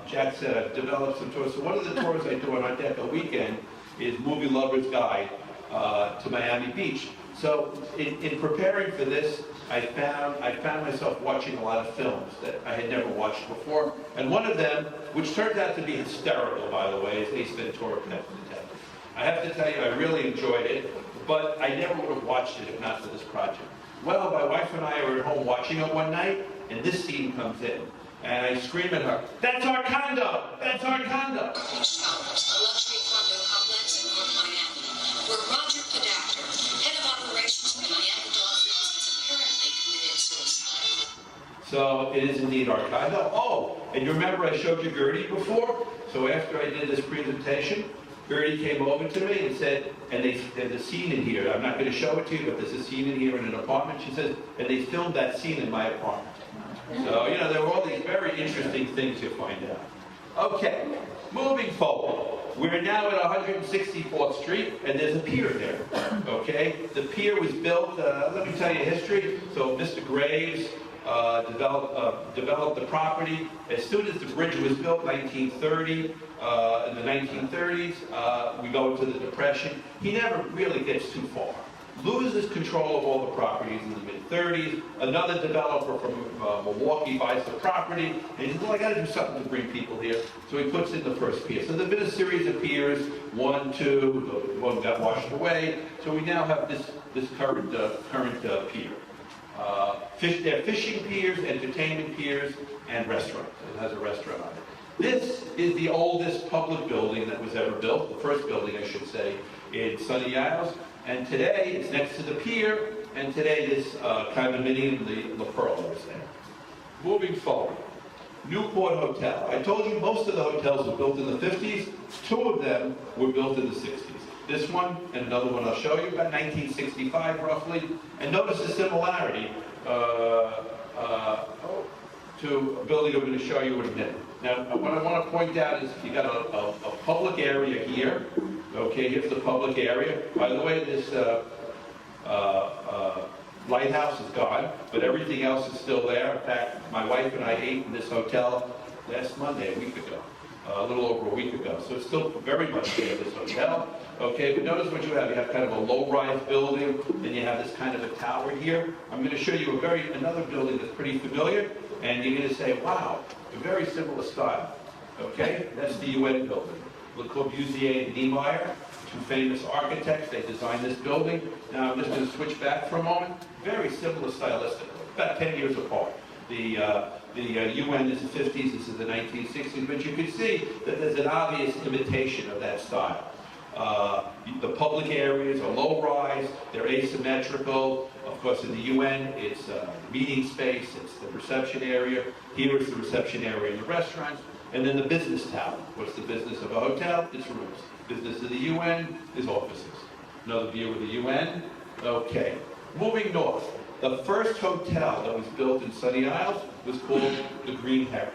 Jack said I've developed some tours. So one of the tours I do on Art Deco weekend is Movie Lover's Guide to Miami Beach. So in preparing for this, I found myself watching a lot of films that I had never watched before. And one of them, which turned out to be hysterical, by the way, is Ace Ventura: Pet Detective. I have to tell you, I really enjoyed it, but I never would have watched it if not for this project. Well, my wife and I were at home watching it one night, and this scene comes in. And I scream at her, "That's our condo! That's our condo!" A luxury condo complex in North Miami, where Roger Podacter, head of operations for Miami Dolphins, has apparently committed suicide. So it is indeed our condo. Oh, and you remember I showed you Gertie before? So after I did this presentation, Gertie came over to me and said, and there's a scene in here, I'm not going to show it to you, but there's a scene in here in an apartment. She says, and they filmed that scene in my apartment. So, you know, there are all these very interesting things you'll find out. Okay, moving forward. We're now at 164th Street, and there's a pier there, okay? The pier was built, let me tell you history. So Mr. Graves developed the property. As soon as the bridge was built, 1930, in the 1930s, we go into the Depression. He never really gets too far. Loses control of all the properties in the mid-30s. Another developer from Milwaukee buys the property, and he says, well, I got to do something to bring people here. So he puts in the first pier. So there's been a series of piers, 1, 2, one got washed away. So we now have this current pier. There are fishing piers, entertainment piers, and restaurants. It has a restaurant on it. This is the oldest public building that was ever built, the first building, I should say, in Sunny Isles. And today, it's next to the pier, and today this condominium, the Pearl, is there. Moving forward, Newport Hotel. I told you most of the hotels were built in the 50s. 2 of them were built in the 60s. This one and another one I'll show you, about 1965 roughly. And notice the similarity to a building I'm going to show you in a minute. Now, what I want to point out is you got a public area here. Okay, here's the public area. By the way, this lighthouse is gone, but everything else is still there. In fact, my wife and I ate in this hotel last Monday, a week ago, a little over a week ago. So it's still very much there, this hotel. Okay, but notice what you have. You have kind of a low-rise building, then you have this kind of a tower here. I'm going to show you another building that's pretty familiar, and you're going to say, wow, a very similar style. Okay, that's the UN building. Le Corbusier and Niemeyer, 2 famous architects. They designed this building. Now I'm just going to switch back for a moment. Very similar stylistically, about 10 years apart. The UN is the 50s, this is the 1960s, but you can see that there's an obvious imitation of that style. The public areas are low-rise, they're asymmetrical. Of course, in the UN, it's meeting space, it's the reception area. Here is the reception area in the restaurants. And then the business tower. What's the business of a hotel? It's rooms. Business of the UN is offices. Another view of the UN. Okay. Moving north. The first hotel that was built in Sunny Isles was called the Green Heron.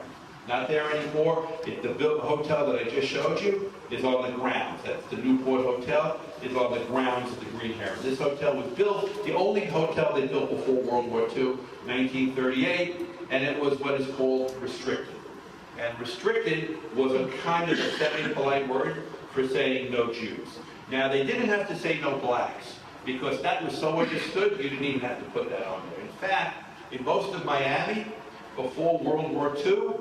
Not there anymore. The hotel that I just showed you is on the grounds. That's the Newport Hotel, is on the grounds of the Green Heron. This hotel was built, the only hotel they built before World War II, 1938, and it was what is called restricted. And restricted was a kind of a semi-polite word for saying no Jews. Now, they didn't have to say no blacks, because that was so understood, you didn't even have to put that on there. In fact, in most of Miami, before World War II,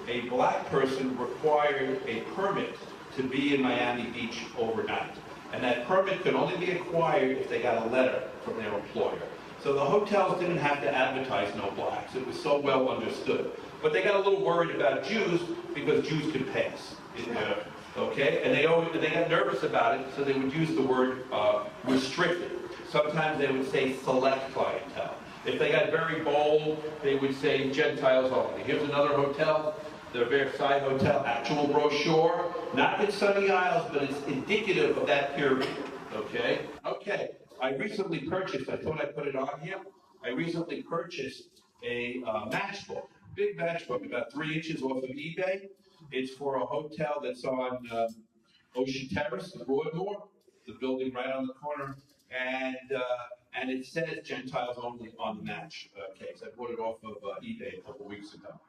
a black person required a permit to be in Miami Beach overnight. And that permit could only be acquired if they got a letter from their employer. So the hotels didn't have to advertise no blacks. It was so well understood. But they got a little worried about Jews because Jews could pass. Okay? And they got nervous about it, so they would use the word restricted. Sometimes they would say select clientele. If they got very bold, they would say Gentiles only. Here's another hotel, the Versailles Hotel, actual brochure. Not in Sunny Isles, but it's indicative of that period. Okay? Okay. I recently purchased, I thought I'd put it on here, I recently purchased a matchbook, big matchbook, about 3 inches off of eBay. It's for a hotel that's on Ocean Terrace, the Broadmoor, the building right on the corner, and it says Gentiles only on the match case. I bought it off of eBay a couple weeks ago.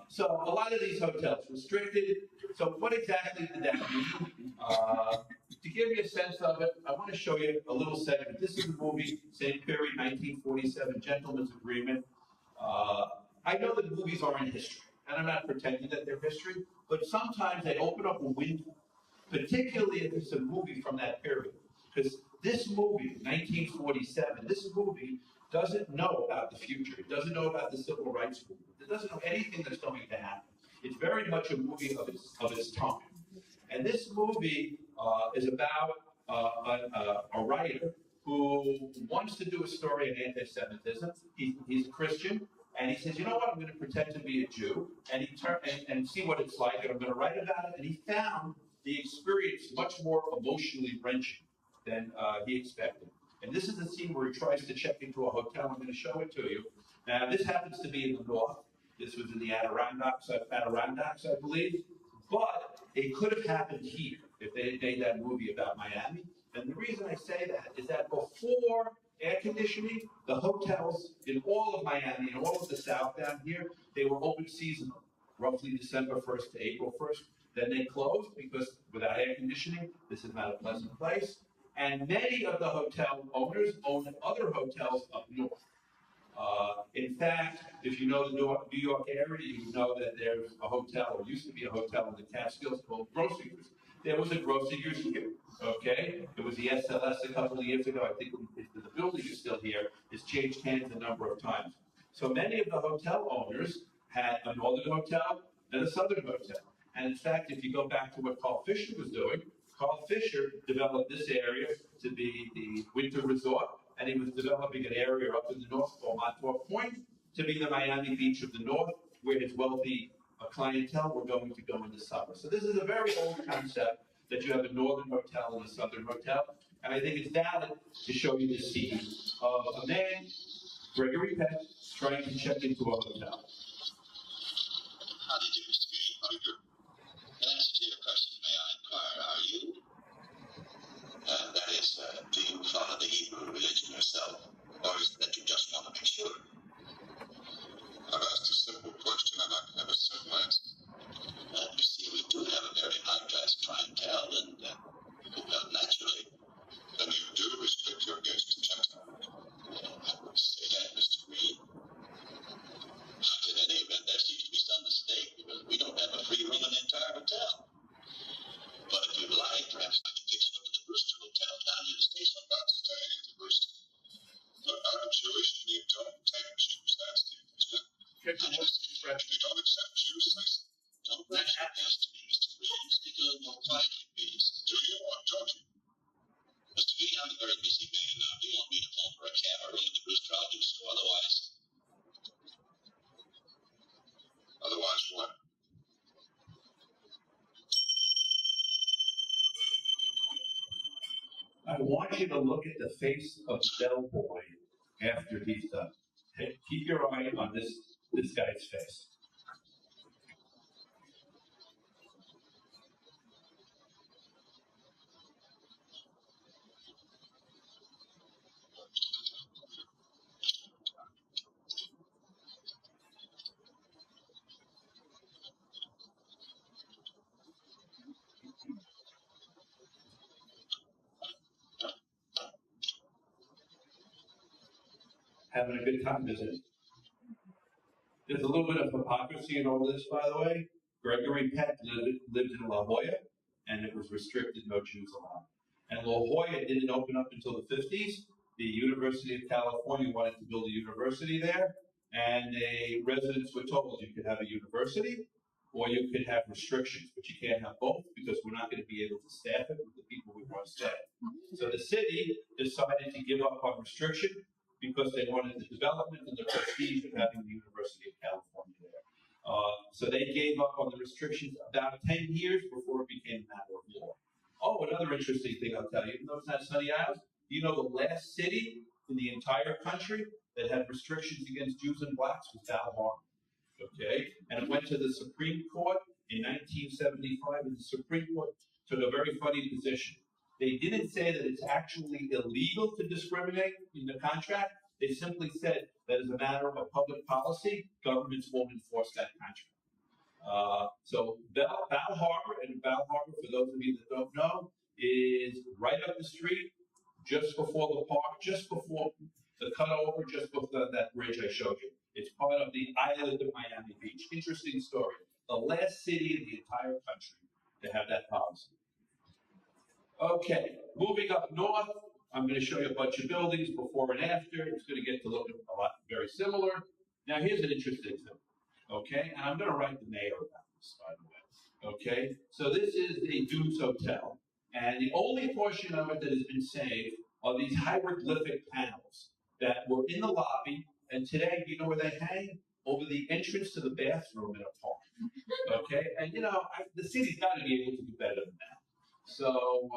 So a lot of these hotels, restricted. So what exactly did that mean? To give you a sense of it, I want to show you a little segment. This is a movie, same period, 1947, Gentleman's Agreement. I know that movies are in history, and I'm not pretending that they're history, but sometimes they open up a window, particularly if it's a movie from that period. Because this movie, 1947, this movie doesn't know about the future. It doesn't know about the civil rights movement. It doesn't know anything that's going to happen. It's very much a movie of its time. And this movie is about a writer who wants to do a story of anti-Semitism. He's a Christian, and he says, you know what, I'm going to pretend to be a Jew, and and see what it's like, and I'm going to write about it. And he found the experience much more emotionally wrenching than he expected. And this is the scene where he tries to check into a hotel. I'm going to show it to you. Now, this happens to be in the north. This was in the Adirondacks, I believe. But it could have happened here if they had made that movie about Miami. And the reason I say that is that before air conditioning, the hotels in all of Miami and all of the South down here, they were open seasonal, roughly December 1st to April 1st. Then they closed because without air conditioning, this is not a pleasant place. And many of the hotel owners own other hotels up north. In fact, if you know the New York area, you know that there's a hotel, or used to be a hotel in the Catskills called Grocers. There was a Grocers here, okay? It was the SLS a couple of years ago. I think the building is still here. It's changed hands a number of times. So many of the hotel owners had a northern hotel and a southern hotel. And in fact, if you go back to what Carl Fisher was doing, Carl Fisher developed this area to be the winter resort, and he was developing an area up in the north called Montauk Point to be the Miami Beach of the north, where his wealthy clientele were going to go in the summer. So this is a very old concept that you have a northern hotel and a southern hotel, and I think it's valid to show you the scene of a man, Gregory Peck, trying to check into a hotel. How do you do, Mr. Green? How do you do? In answer to your question, may I inquire, are you? That is, do you follow the Hebrew religion yourself, or is it that you just want to be sure? I've asked a simple question, and I can have a simple answer. You see, we do have a very high-class clientele, and well, naturally, then you do restrict your guests to gentlemen. I would say that, Mr. Green. In any event, there seems to be some mistake, because we don't have a free room in the entire hotel. But if you'd like, perhaps I can take you up at the Brewster Hotel down near the station. I'm not staying at the Brewster. But I'm Jewish, and you don't take Jews. That's the reason. You don't accept Jews. Don't raise your voice to me, Mr. Green. Speak a little more quietly, please. Do you or don't you? Mr. Green, I'm a very busy man now. Do you want me to phone for a cab or room at the Brewster? I'll do so. Otherwise. Otherwise, what? I want you to look at the face of the bellboy after he's done. Keep your eye on this guy's face. Having a good time visiting. There's a little bit of hypocrisy in all this, by the way. Gregory Peck lived in La Jolla, and it was restricted, no Jews allowed. And La Jolla didn't open up until the 50s. The University of California wanted to build a university there, and the residents were told you could have a university, or you could have restrictions, but you can't have both because we're not going to be able to staff it with the people we want to staff. So the city decided to give up on restriction because they wanted the development and the prestige of having the University of California there. So they gave up on the restrictions about 10 years before it became a matter of law. Oh, another interesting thing I'll tell you, even though it's not Sunny Isles, you know the last city in the entire country that had restrictions against Jews and blacks was Bal Harbour. Okay, and it went to the Supreme Court in 1975, and the Supreme Court took a very funny position. They didn't say that it's actually illegal to discriminate in the contract. They simply said that as a matter of public policy, governments won't enforce that contract. So Bal Harbour, and Bal Harbour, for those of you that don't know, is right up the street, just before the park, just before the cutover, just before that bridge I showed you. It's part of the island of Miami Beach. Interesting story. The last city in the entire country to have that policy. Okay, moving up north, I'm going to show you a bunch of buildings before and after. It's going to get to look a lot very similar. Now, here's an interesting thing. Okay, and I'm going to write the mayor about this, by the way. Okay, so this is the Dunes Hotel, and the only portion of it that has been saved are these hieroglyphic panels that were in the lobby, and today, you know where they hang? Over the entrance to the bathroom in a park. Okay, and the city's got to be able to do better than that. So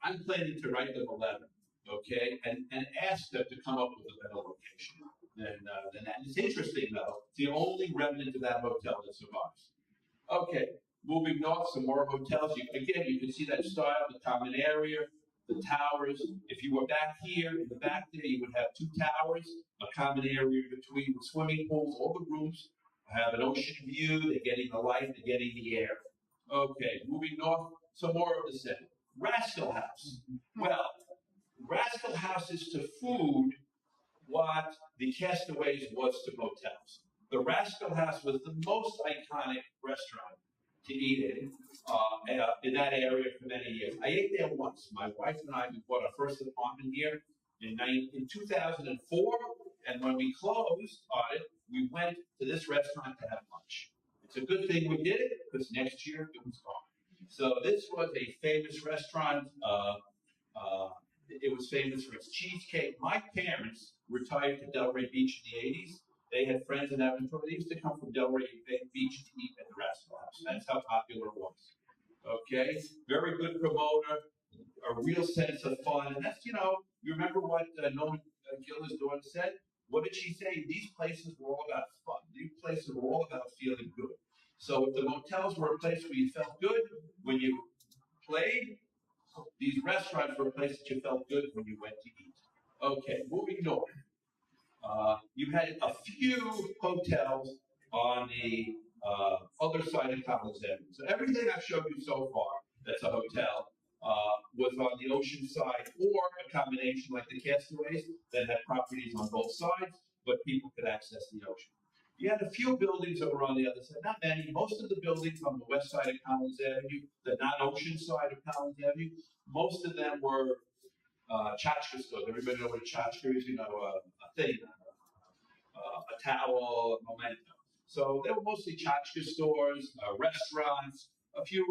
I'm planning to write them a letter, okay, and ask them to come up with a better location than that. It's interesting though; it's the only remnant of that hotel that survives. Okay, moving north, some more hotels. You can see that style, the common area, the towers. If you were back here, in the back there, you would have two towers, a common area between the swimming pools. All the rooms have an ocean view. They're getting the light, they're getting the air. Okay, moving north, some more of the same. Rascal House. Well, Rascal House is to food what the Castaways was to motels. The Rascal House was the most iconic restaurant to eat in that area for many years. I ate there once. My wife and I, we bought our first apartment here in 2004, and when we closed on it, we went to this restaurant to have lunch. It's a good thing we did it, because next year it was gone. So this was a famous restaurant. It was famous for its cheesecake. My parents retired to Delray Beach in the 80s. They had friends in Aventura. They used to come from Delray Beach to eat at the Rascal House. That's how popular it was. Okay? Very good promoter, a real sense of fun. And that's, you remember what Norman Gillis' daughter said? What did she say? These places were all about fun. These places were all about feeling good. So if the motels were a place where you felt good when you played, these restaurants were a place that you felt good when you went to eat. Okay, moving north. You had a few hotels on the other side of Collins Avenue. So everything I've showed you so far that's a hotel was on the ocean side, or a combination like the Castaways that had properties on both sides, but people could access the ocean. You had a few buildings that were on the other side, not many. Most of the buildings on the west side of Collins Avenue, the non-ocean side of Collins Avenue, most of them were tchotchke stores. Everybody know what a tchotchke is? A thing, a towel, a memento. So they were mostly tchotchke stores, restaurants, a few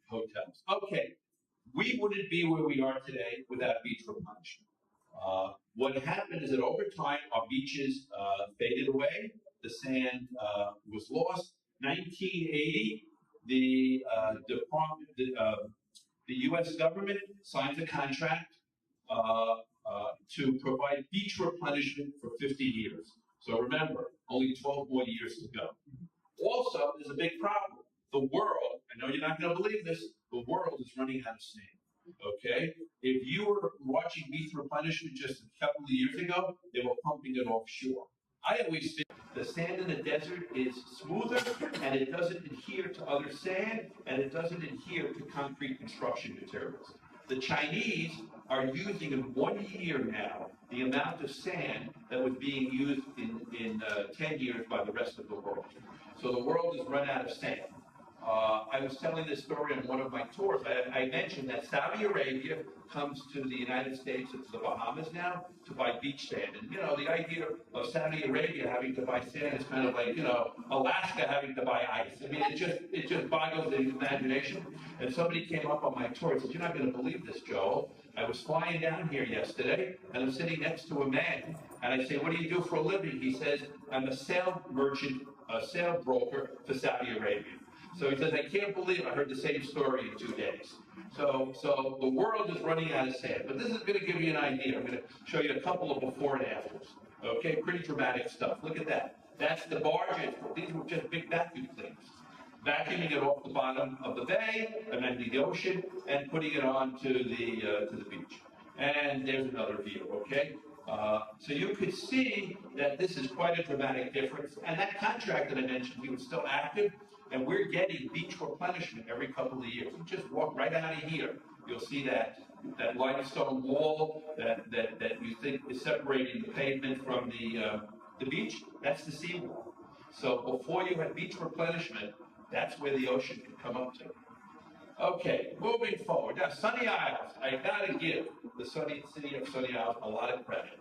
hotels. Okay, we wouldn't be where we are today without beach replenishment. What happened is that over time, our beaches faded away. The sand was lost. 1980, the U.S. government signs a contract to provide beach replenishment for 50 years. So remember, only 12 more years to go. Also, there's a big problem. The world, I know you're not going to believe this, the world is running out of sand. Okay? If you were watching beach replenishment just a couple of years ago, they were pumping it offshore. I always think the sand in the desert is smoother, and it doesn't adhere to other sand, and it doesn't adhere to concrete construction materials. The Chinese are using in 1 year now the amount of sand that was being used in 10 years by the rest of the world. So the world has run out of sand. I was telling this story on one of my tours. I mentioned that Saudi Arabia comes to the United States and to the Bahamas now to buy beach sand. And, the idea of Saudi Arabia having to buy sand is kind of like, Alaska having to buy ice. I mean, it just boggles the imagination. And somebody came up on my tour and said, "You're not going to believe this, Joel. I was flying down here yesterday, and I'm sitting next to a man. And I say, 'What do you do for a living?' He says, 'I'm a sail merchant, a sail broker for Saudi Arabia.' So he says, 'I can't believe I heard the same story in 2 days.'" So the world is running out of sand. But this is going to give you an idea. I'm going to show you a couple of before and afters. Okay, pretty dramatic stuff. Look at that. That's the barges. These were just big vacuum things. Vacuuming it off the bottom of the bay, and then the ocean, and putting it onto the beach. And there's another view, okay? So you could see that this is quite a dramatic difference. And that contract that I mentioned, he was still active, and we're getting beach replenishment every couple of years. You just walk right out of here, you'll see that limestone wall that you think is separating the pavement from the beach. That's the seawall. So before you had beach replenishment, that's where the ocean could come up to. Okay, moving forward. Now, Sunny Isles. I gotta give the city of Sunny Isles a lot of credit.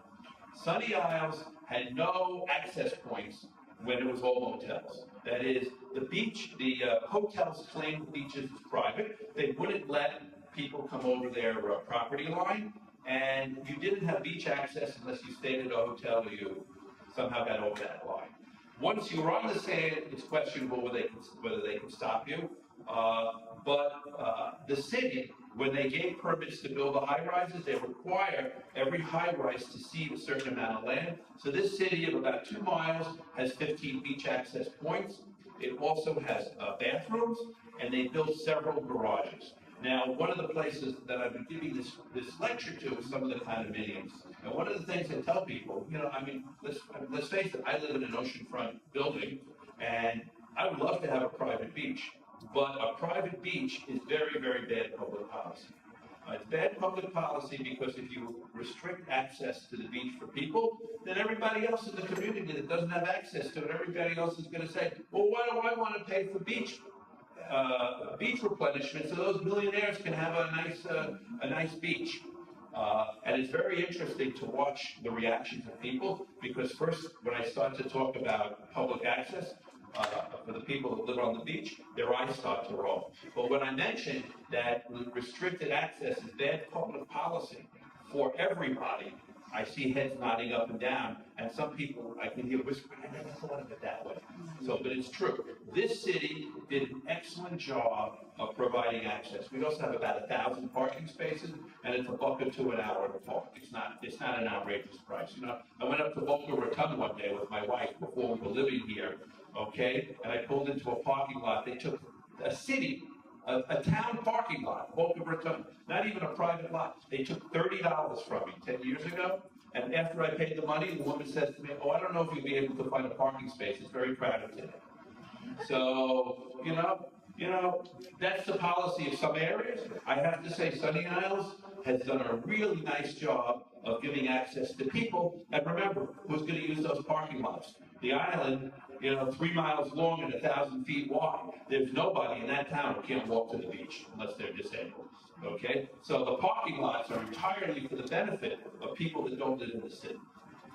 Sunny Isles had no access points when it was all motels. That is, the beach, the hotels claimed the beaches as private. They wouldn't let people come over their property line, and you didn't have beach access unless you stayed at a hotel or you somehow got over that line. Once you're on the sand, it's questionable whether they can stop you. But the city, when they gave permits to build the high-rises, they require every high-rise to cede a certain amount of land. So this city of about 2 miles has 15 beach access points. It also has bathrooms, and they built several garages. Now, one of the places that I've been giving this lecture to is some of the condominiums. And one of the things I tell people, I mean, let's face it, I live in an oceanfront building, and I would love to have a private beach. But a private beach is very, very bad public policy. It's bad public policy because if you restrict access to the beach for people, then everybody else in the community that doesn't have access to it, everybody else is going to say, well, why do I want to pay for beach replenishment so those millionaires can have a nice beach? And it's very interesting to watch the reactions of people because first, when I start to talk about public access, for the people that live on the beach, their eyes start to roll. But when I mention that restricted access is bad public policy for everybody, I see heads nodding up and down, and some people I can hear whispering, I never thought of it that way. So, but it's true. This city did an excellent job of providing access. We also have about 1,000 parking spaces, and it's $1 or $2 an hour to park. It's not an outrageous price. I went up to Boca Raton one day with my wife before we were living here, okay, and I pulled into a parking lot. They took a city, a town parking lot, Boca Raton, not even a private lot. They took $30 from me 10 years ago, and after I paid the money, the woman says to me, oh, I don't know if you'll be able to find a parking space. It's very crowded today. So, that's the policy of some areas. I have to say Sunny Isles has done a really nice job of giving access to people. And remember, who's going to use those parking lots? The island, 3 miles long and 1,000 feet wide. There's nobody in that town who can't walk to the beach unless they're disabled. Okay? So the parking lots are entirely for the benefit of people that don't live in the city.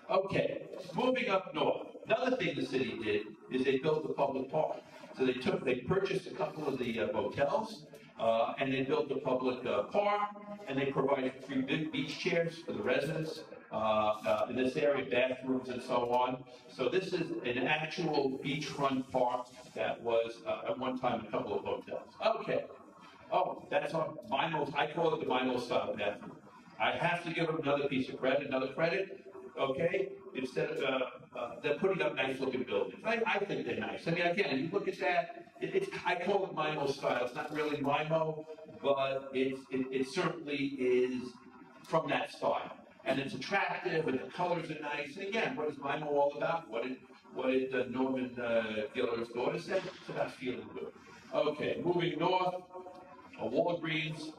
Okay, moving up north. Another thing the city did is they built a public park. So they purchased a couple of the motels, and they built a public park, and they provided free big beach chairs for the residents in this area, bathrooms and so on. So this is an actual beachfront park that was at one time a couple of hotels. Okay. Oh, that's on I call it the Mino style bathroom. I have to give them another credit. Okay, instead of they're putting up nice looking buildings. I think they're nice. I mean, again, you look at that. I call it Mimo style. It's not really Mimo, but it certainly is from that style, and it's attractive, and the colors are nice. And again, what is Mimo all about? What did Norman Giller's daughter say? It's about feeling good. Okay, moving north, a Walgreens.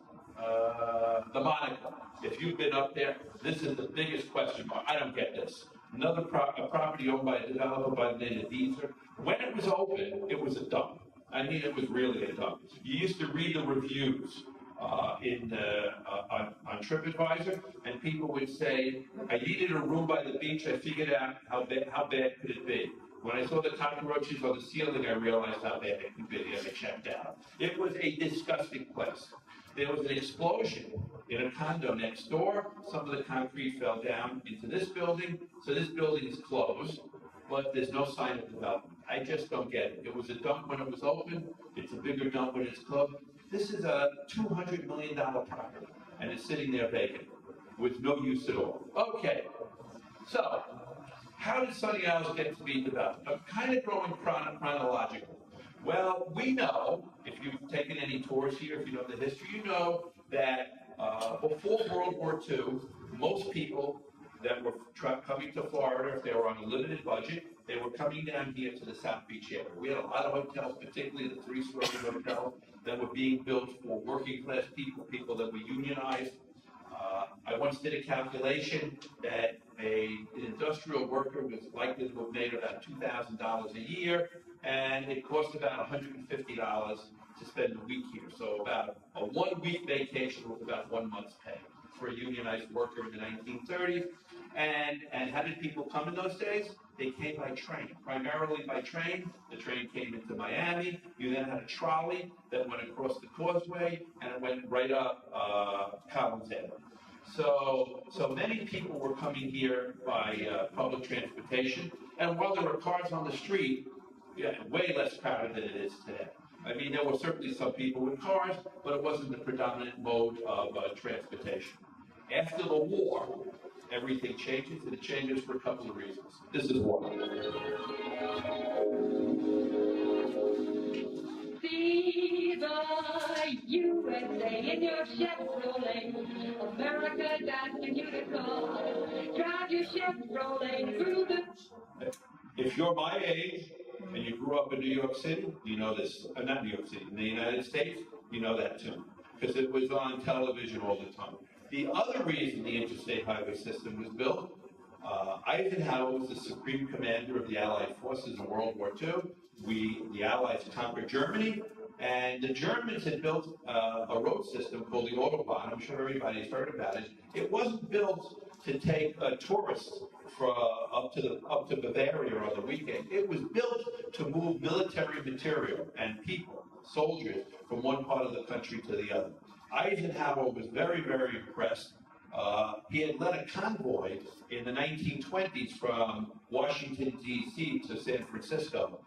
The Monaco. If you've been up there, this is the biggest question mark. I don't get this. Another property owned by a developer by the name of Deezer. When it was open, it was a dump. I mean, it was really a dump. You used to read the reviews on TripAdvisor, and people would say, I needed a room by the beach. I figured out how bad could it be. When I saw the cockroaches on the ceiling, I realized how bad it could be, and I checked out. It was a disgusting place. There was an explosion in a condo next door. Some of the concrete fell down into this building, so this building is closed, but there's no sign of development. I just don't get it. It was a dump when it was open. It's a bigger dump when it's closed. This is a $200 million property, and it's sitting there vacant with no use at all. Okay, so how did Sunny Isles get to be developed? I'm kind of going chronological. Well, we know, if you've taken any tours here, if you know the history, you know that before World War II, most people that were coming to Florida, if they were on a limited budget, they were coming down here to the South Beach area. We had a lot of hotels, particularly the 3-story hotels, that were being built for working class people, people that were unionized. I once did a calculation that an industrial worker was likely to have made about $2,000 a year, and it cost about $150 to spend a week here. So about a 1-week vacation was about 1 month's pay for a unionized worker in the 1930s. And how did people come in those days? They came by train, primarily by train. The train came into Miami. You then had a trolley that went across the causeway, and it went right up Collins Avenue. So many people were coming here by public transportation, and while there were cars on the street, yeah, way less crowded than it is today. I mean, there were certainly some people with cars, but it wasn't the predominant mode of transportation. After the war, everything changes, and it changes for a couple of reasons. This is one. Viva USA in your Chevrolet, America, that's the unicorn. Drive your Chevrolet through the... If you're my age and you grew up in New York City, you know this, not New York City, in the United States, you know that too, because it was on television all the time. The other reason the interstate highway system was built, Eisenhower was the supreme commander of the Allied forces in World War II. The Allies conquered Germany, and the Germans had built a road system called the Autobahn. I'm sure everybody's heard about it. It wasn't built to take tourists up to Bavaria on the weekend. It was built to move military material and people, soldiers, from one part of the country to the other. Eisenhower was very, very impressed. He had led a convoy in the 1920s from Washington, D.C. to San Francisco,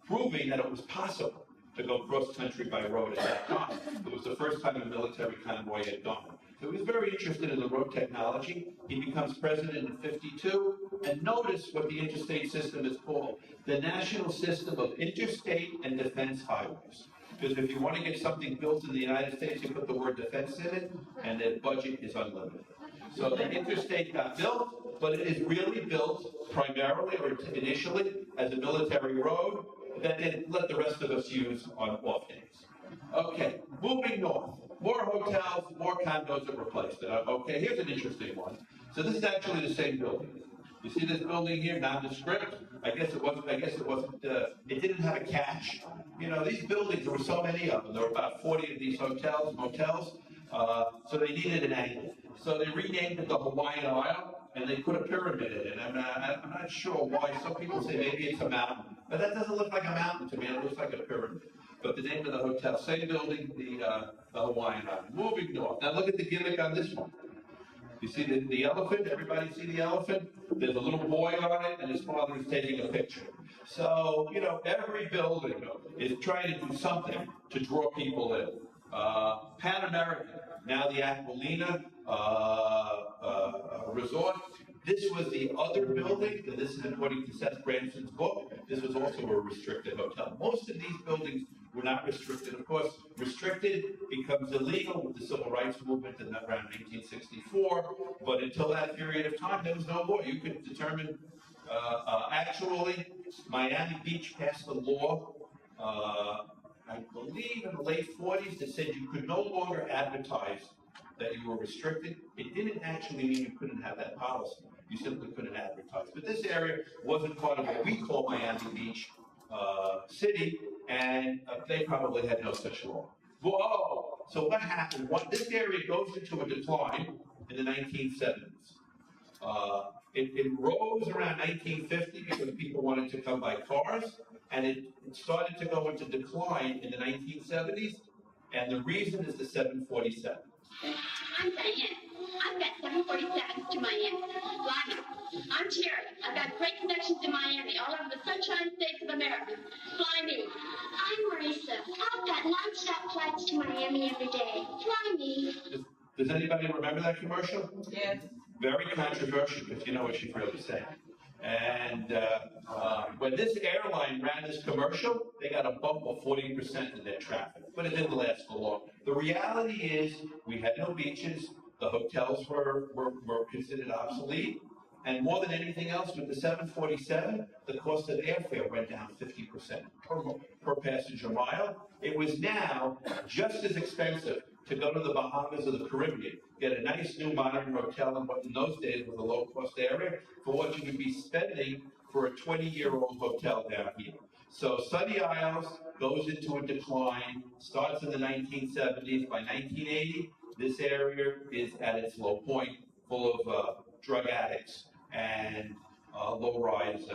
proving that it was possible to go cross-country by road at that time. It was the first time a military convoy had gone. So he was very interested in the road technology. He becomes president in 52, and notice what the interstate system is called, the National System of Interstate and Defense Highways. Because if you want to get something built in the United States, you put the word defense in it, and the budget is unlimited. So the interstate got built, but it is really built primarily or initially as a military road that they let the rest of us use on off days. Okay, moving north. More hotels, more condos that replaced it. Okay, here's an interesting one. So this is actually the same building. You see this building here, nondescript? I guess it wasn't, it didn't have a catch. You know, these buildings, there were so many of them. There were about 40 of these hotels, motels, so they needed an angle. So they renamed it the Hawaiian Isle, and they put a pyramid in it. I'm not sure why. Some people say maybe it's a mountain. But that doesn't look like a mountain to me. It looks like a pyramid. But the name of the hotel, same building, the Hawaiian Island. Moving north. Now look at the gimmick on this one. You see the elephant? Everybody see the elephant? There's a little boy on it, and his father is taking a picture. So, you know, every building is trying to do something to draw people in. Pan American, now the Aquilina Resort. This was the other building, and this is according to Seth Branson's book. This was also a restricted hotel. Most of these buildings were not restricted. Of course, restricted becomes illegal with the Civil Rights Movement in around 1964, but until that period of time, there was no law. You could determine, actually, Miami Beach passed a law, I believe in the late 40s, that said you could no longer advertise that you were restricted. It didn't actually mean you couldn't have that policy. You simply couldn't advertise. But this area wasn't part of what we call Miami Beach City, and they probably had no such law. Whoa! So what happened? This area goes into a decline in the 1970s. It rose around 1950 because people wanted to come by cars, and it started to go into decline in the 1970s, and the reason is the 747. I'm Diane. I've got 747s to Miami. Fly me. I'm Terry. I've got great connections to Miami, all over the sunshine states of America. Fly me. I'm Marisa. I've got non-stop flights to Miami every day. Fly me. Does anybody remember that commercial? Yes. Very controversial, if you know what she's really saying. And when this airline ran this commercial, they got a bump of 40% in their traffic, but it didn't last for long. The reality is we had no beaches, the hotels were considered obsolete, and more than anything else, with the 747, the cost of airfare went down 50% per passenger mile. It was now just as expensive to go to the Bahamas or the Caribbean, get a nice new modern hotel in what in those days was a low-cost area, for what you would be spending for a 20-year-old hotel down here. So Sunny Isles goes into a decline, starts in the 1970s. By 1980, this area is at its low point, full of drug addicts and low-rise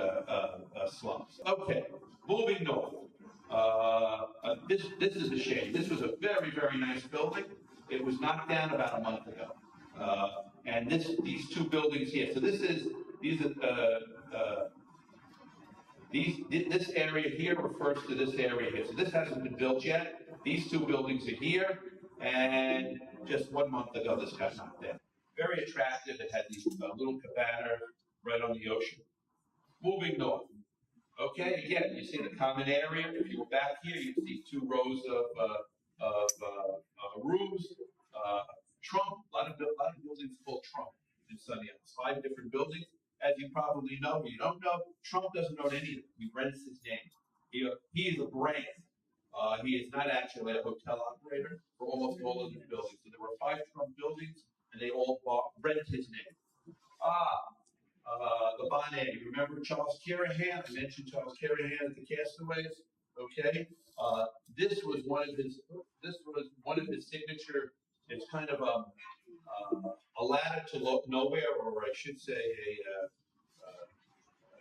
slums. Okay, moving north. This is a shame. This was a very, very nice building. It was knocked down about a month ago. And these two buildings here. So this area here refers to this area here. So this hasn't been built yet. These two buildings are here, and just 1 month ago this got knocked down. Very attractive. It had these little cabanas right on the ocean. Moving north. Okay, again, you see the common area. If you go back here, you see 2 rows of rooms. Trump, a lot of buildings called Trump in Sunny Isles. 5 different buildings. As you probably know, or you don't know, Trump doesn't own any of them. He rents his name. He is a brand. He is not actually a hotel operator for almost all of these buildings. So there were 5 Trump buildings, and they all rent his name. The Bonnet. You remember Charles Kirahan? I mentioned Charles Kirahan at the Castaways. Okay. This was one of his signature. It's kind of a ladder to nowhere, or I should say I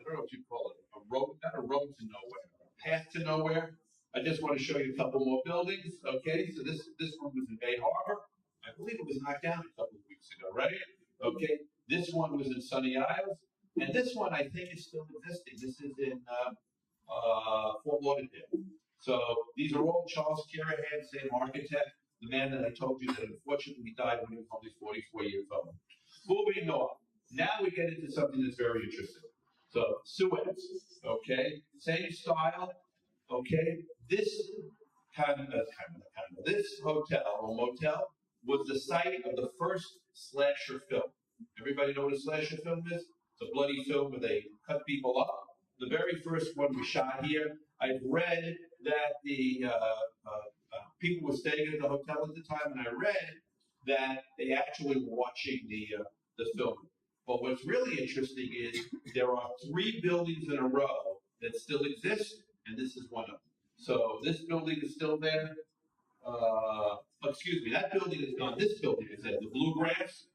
don't know what you call it, a road, not a road to nowhere, a path to nowhere. I just want to show you a couple more buildings. Okay, so this one was in Bay Harbor. I believe it was knocked down a couple of weeks ago, right? Okay, this one was in Sunny Isles, and this one I think is still existing. This is in Fort Lauderdale. So these are all Charles Kirahan, same architect, the man that I told you that unfortunately died when he was only 44 years old. Moving on. Now we get into something that's very interesting. So Suez, okay, same style, okay. This this hotel or motel was the site of the first slasher film. Everybody know what a slasher film is? It's a bloody film where they cut people up. The very first one was shot here. I've read that the people were staying at the hotel at the time, and I read that they actually were watching the film. But what's really interesting is there are 3 buildings in a row that still exist, and this is one of them. So this building is still there. Excuse me, that building is gone. This building is there. The Bluegrass.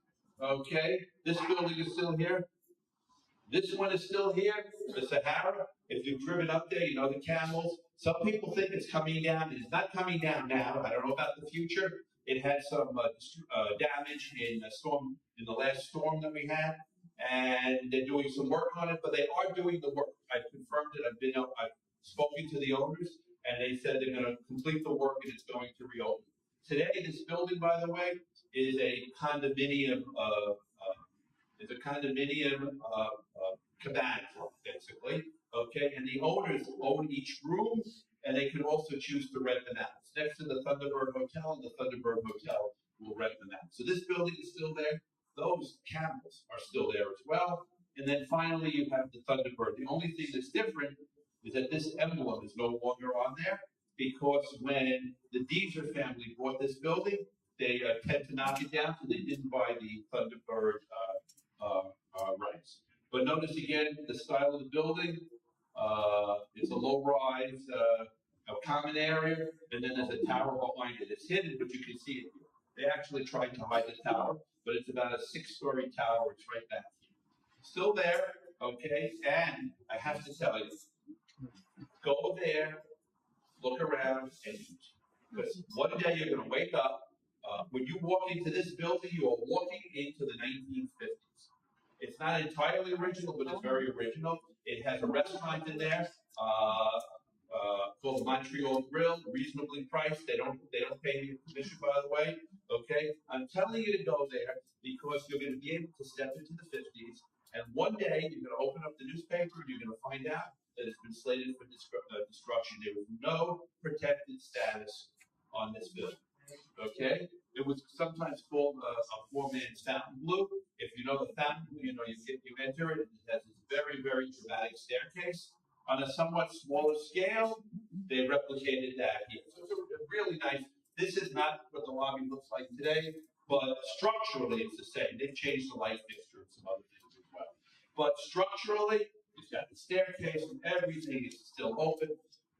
Okay, this building is still here. This one is still here. The Sahara. If you've driven up there, you know the camels. Some people think it's coming down. It's not coming down now. I don't know about the future. It had some damage in the last storm that we had, and they're doing some work on it. But they are doing the work. I've confirmed it. I've spoken to the owners, and they said they're going to complete the work and it's going to reopen. Today, this building, by the way, is a condominium. Cabana club, basically. Okay, and the owners own each room, and they can also choose to rent them out. It's next to the Thunderbird Motel, and the Thunderbird Motel will rent them out. So this building is still there. Those camels are still there as well. And then finally, you have the Thunderbird. The only thing that's different is that this emblem is no longer on there, because when the Deezer family bought this building, they tend to knock it down, so they didn't buy the Thunderbird rights. But notice again the style of the building. It's a low-rise, common area, and then there's a tower behind it. It's hidden, but you can see it here. They actually tried to hide the tower, but it's about a 6-story tower. It's right back here. Still there, okay? And I have to tell you, go there, look around, and eat. Because one day you're going to wake up. When you walk into this building, you are walking into the 1950s. It's not entirely original, but it's very original. It has a restaurant in there called the Montreal Grill, reasonably priced. They don't pay me a commission, by the way. Okay, I'm telling you to go there because you're going to be able to step into the 50s, and one day you're going to open up the newspaper and you're going to find out that it's been slated for destruction. There was no protected status on this building. Okay, it was sometimes called a 4-man's Fontainebleau. If you know the Fontainebleau, you know you enter it. It has this very, very dramatic staircase. On a somewhat smaller scale, they replicated that here. So it's a really nice. This is not what the lobby looks like today, but structurally it's the same. They've changed the light fixture and some other things as well. But structurally, it's got the staircase and everything is still open.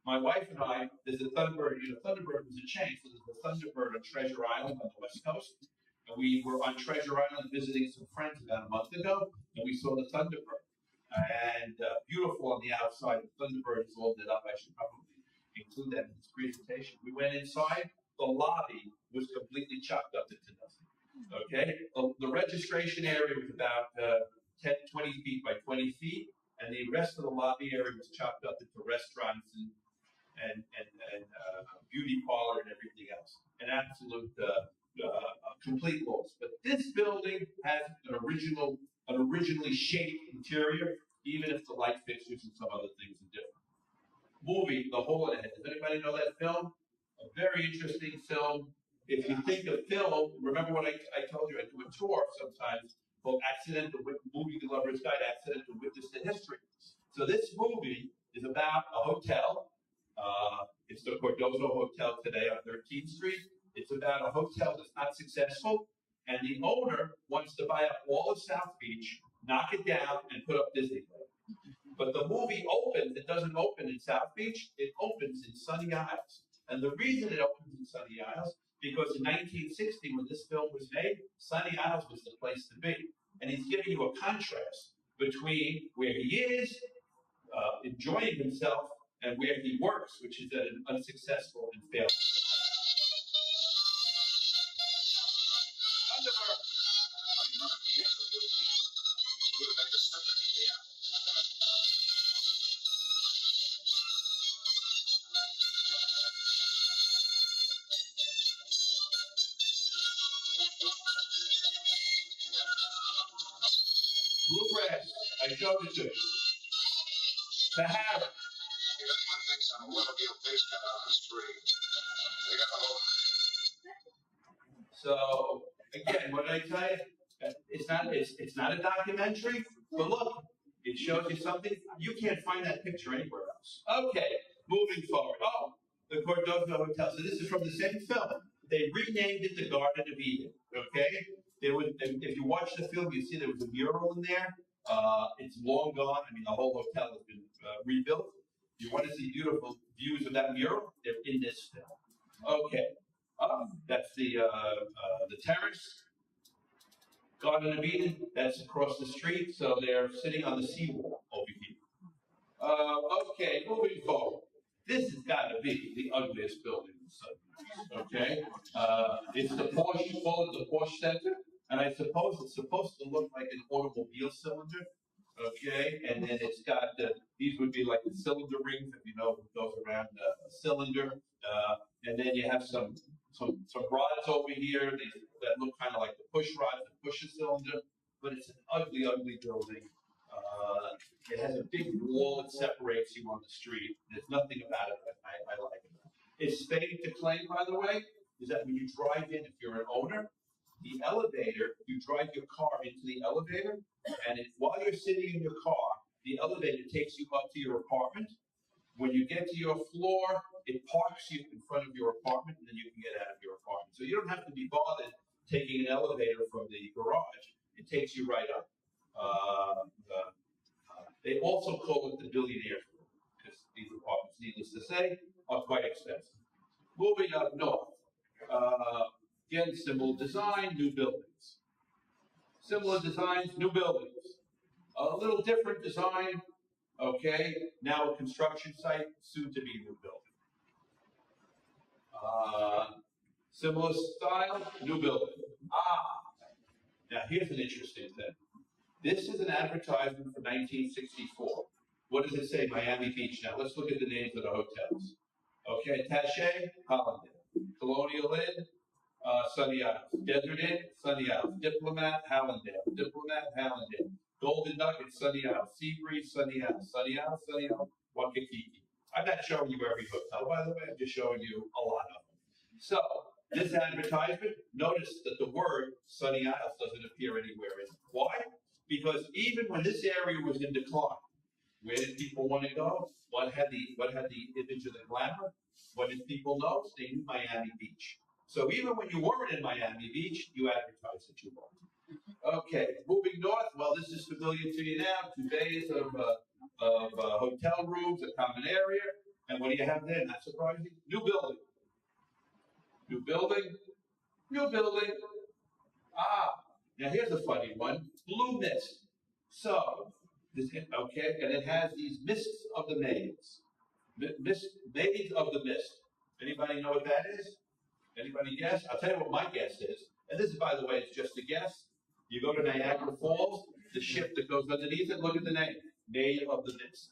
My wife and I, there's a Thunderbird. Thunderbird was a chain, so there's a Thunderbird on Treasure Island on the West Coast. And we were on Treasure Island visiting some friends about a month ago, and we saw the Thunderbird. And beautiful on the outside. The Thunderbird is all lit up. I should probably include that in this presentation. We went inside. The lobby was completely chopped up into nothing. Okay, the registration area was about 20 feet by 20 feet, and the rest of the lobby area was chopped up into restaurants and beauty parlor and everything else. An absolute complete loss. But this building has an originally shaped interior, even if the light fixtures and some other things are different. Movie, The Hole in the Head. Does anybody know that film? A very interesting film. If you think of film, remember what I told you, I do a tour sometimes called Movie Lover's Guide, Accidental Witness to History. So this movie is about a hotel. It's the Cardozo Hotel today on 13th Street. It's about a hotel that's not successful, and the owner wants to buy up all of South Beach, knock it down, and put up Disneyland. But the movie opens, it doesn't open in South Beach, it opens in Sunny Isles. And the reason it opens in Sunny Isles, because in 1960, when this film was made, Sunny Isles was the place to be. And he's giving you a contrast between where he is, enjoying himself, and where he works, which is at an unsuccessful and failed. Thunderbird. Bluegrass, I showed it to you. Sahara. If anyone thinks I'm a well-heeled fish cut out on the street, they got a whole. So again, what did I tell you? It's not a documentary, but look, it shows you something. You can't find that picture anywhere else. Okay, moving forward. Oh, the Cardozo Hotel. So this is from the same film. They renamed it the Garden of Eden. Okay, if you watch the film, you see there was a mural in there. It's long gone. I mean, the whole hotel has been rebuilt. You want to see beautiful views of that mural? They're in this film. Okay. That's the terrace. Garden of Eden, that's across the street, so they're sitting on the seawall over here. Okay, moving forward. This has got to be the ugliest building in the city. Okay? It's the Porsche, you call it the Porsche Center, and I suppose it's supposed to look like an automobile cylinder. Okay, and then it's got these would be like the cylinder rings, if you know what goes around a cylinder. And then you have some rods over here that look kind of like the push rods that push a cylinder, but it's an ugly, ugly building. It has a big wall that separates you on the street. There's nothing about it that I like it. It's stated to claim, by the way, is that when you drive in, if you're an owner, the elevator, you drive your car into the elevator, and while you're sitting in your car, the elevator takes you up to your apartment. When you get to your floor, it parks you in front of your apartment, and then you can get out of your apartment. So you don't have to be bothered taking an elevator from the garage. It takes you right up. They also call it the billionaire's room, because these apartments, needless to say, are quite expensive. Moving up north. Again, similar design, new buildings. Similar designs, new buildings. A little different design, okay, now a construction site, soon to be new building. Similar style, new building. Now here's an interesting thing. This is an advertisement for 1964. What does it say? Miami Beach. Now let's look at the names of the hotels. Okay, Taché, Hollandale. Colonial Inn, Sunny Isles. Desert Inn, Sunny Isles. Diplomat, Hallandale. Diplomat, Hallandale. Golden Nugget, Sunny Isles. Seabreeze, Sunny Isles. Sunny Isles, Sunny Isles. Waikiki. I'm not showing you every hotel, by the way. I'm just showing you a lot of them. So, this advertisement, notice that the word Sunny Isles doesn't appear anywhere in it. Why? Because even when this area was in decline, where did people want to go? What had the image of the glamour? What did people know? They knew Miami Beach. So even when you weren't in Miami Beach, you advertised that you were. Okay, moving north. Well, this is familiar to you now. 2 days of hotel rooms, a common area. And what do you have there? Not surprising. New building. New building. New building. Now here's a funny one. Blue mist. So, okay, and it has these mists of the maids. Maids of the mist. Anybody know what that is? Anybody guess? I'll tell you what my guess is. And this is, by the way, it's just a guess. You go to Niagara Falls, the ship that goes underneath it, look at the name, Name of the Mist.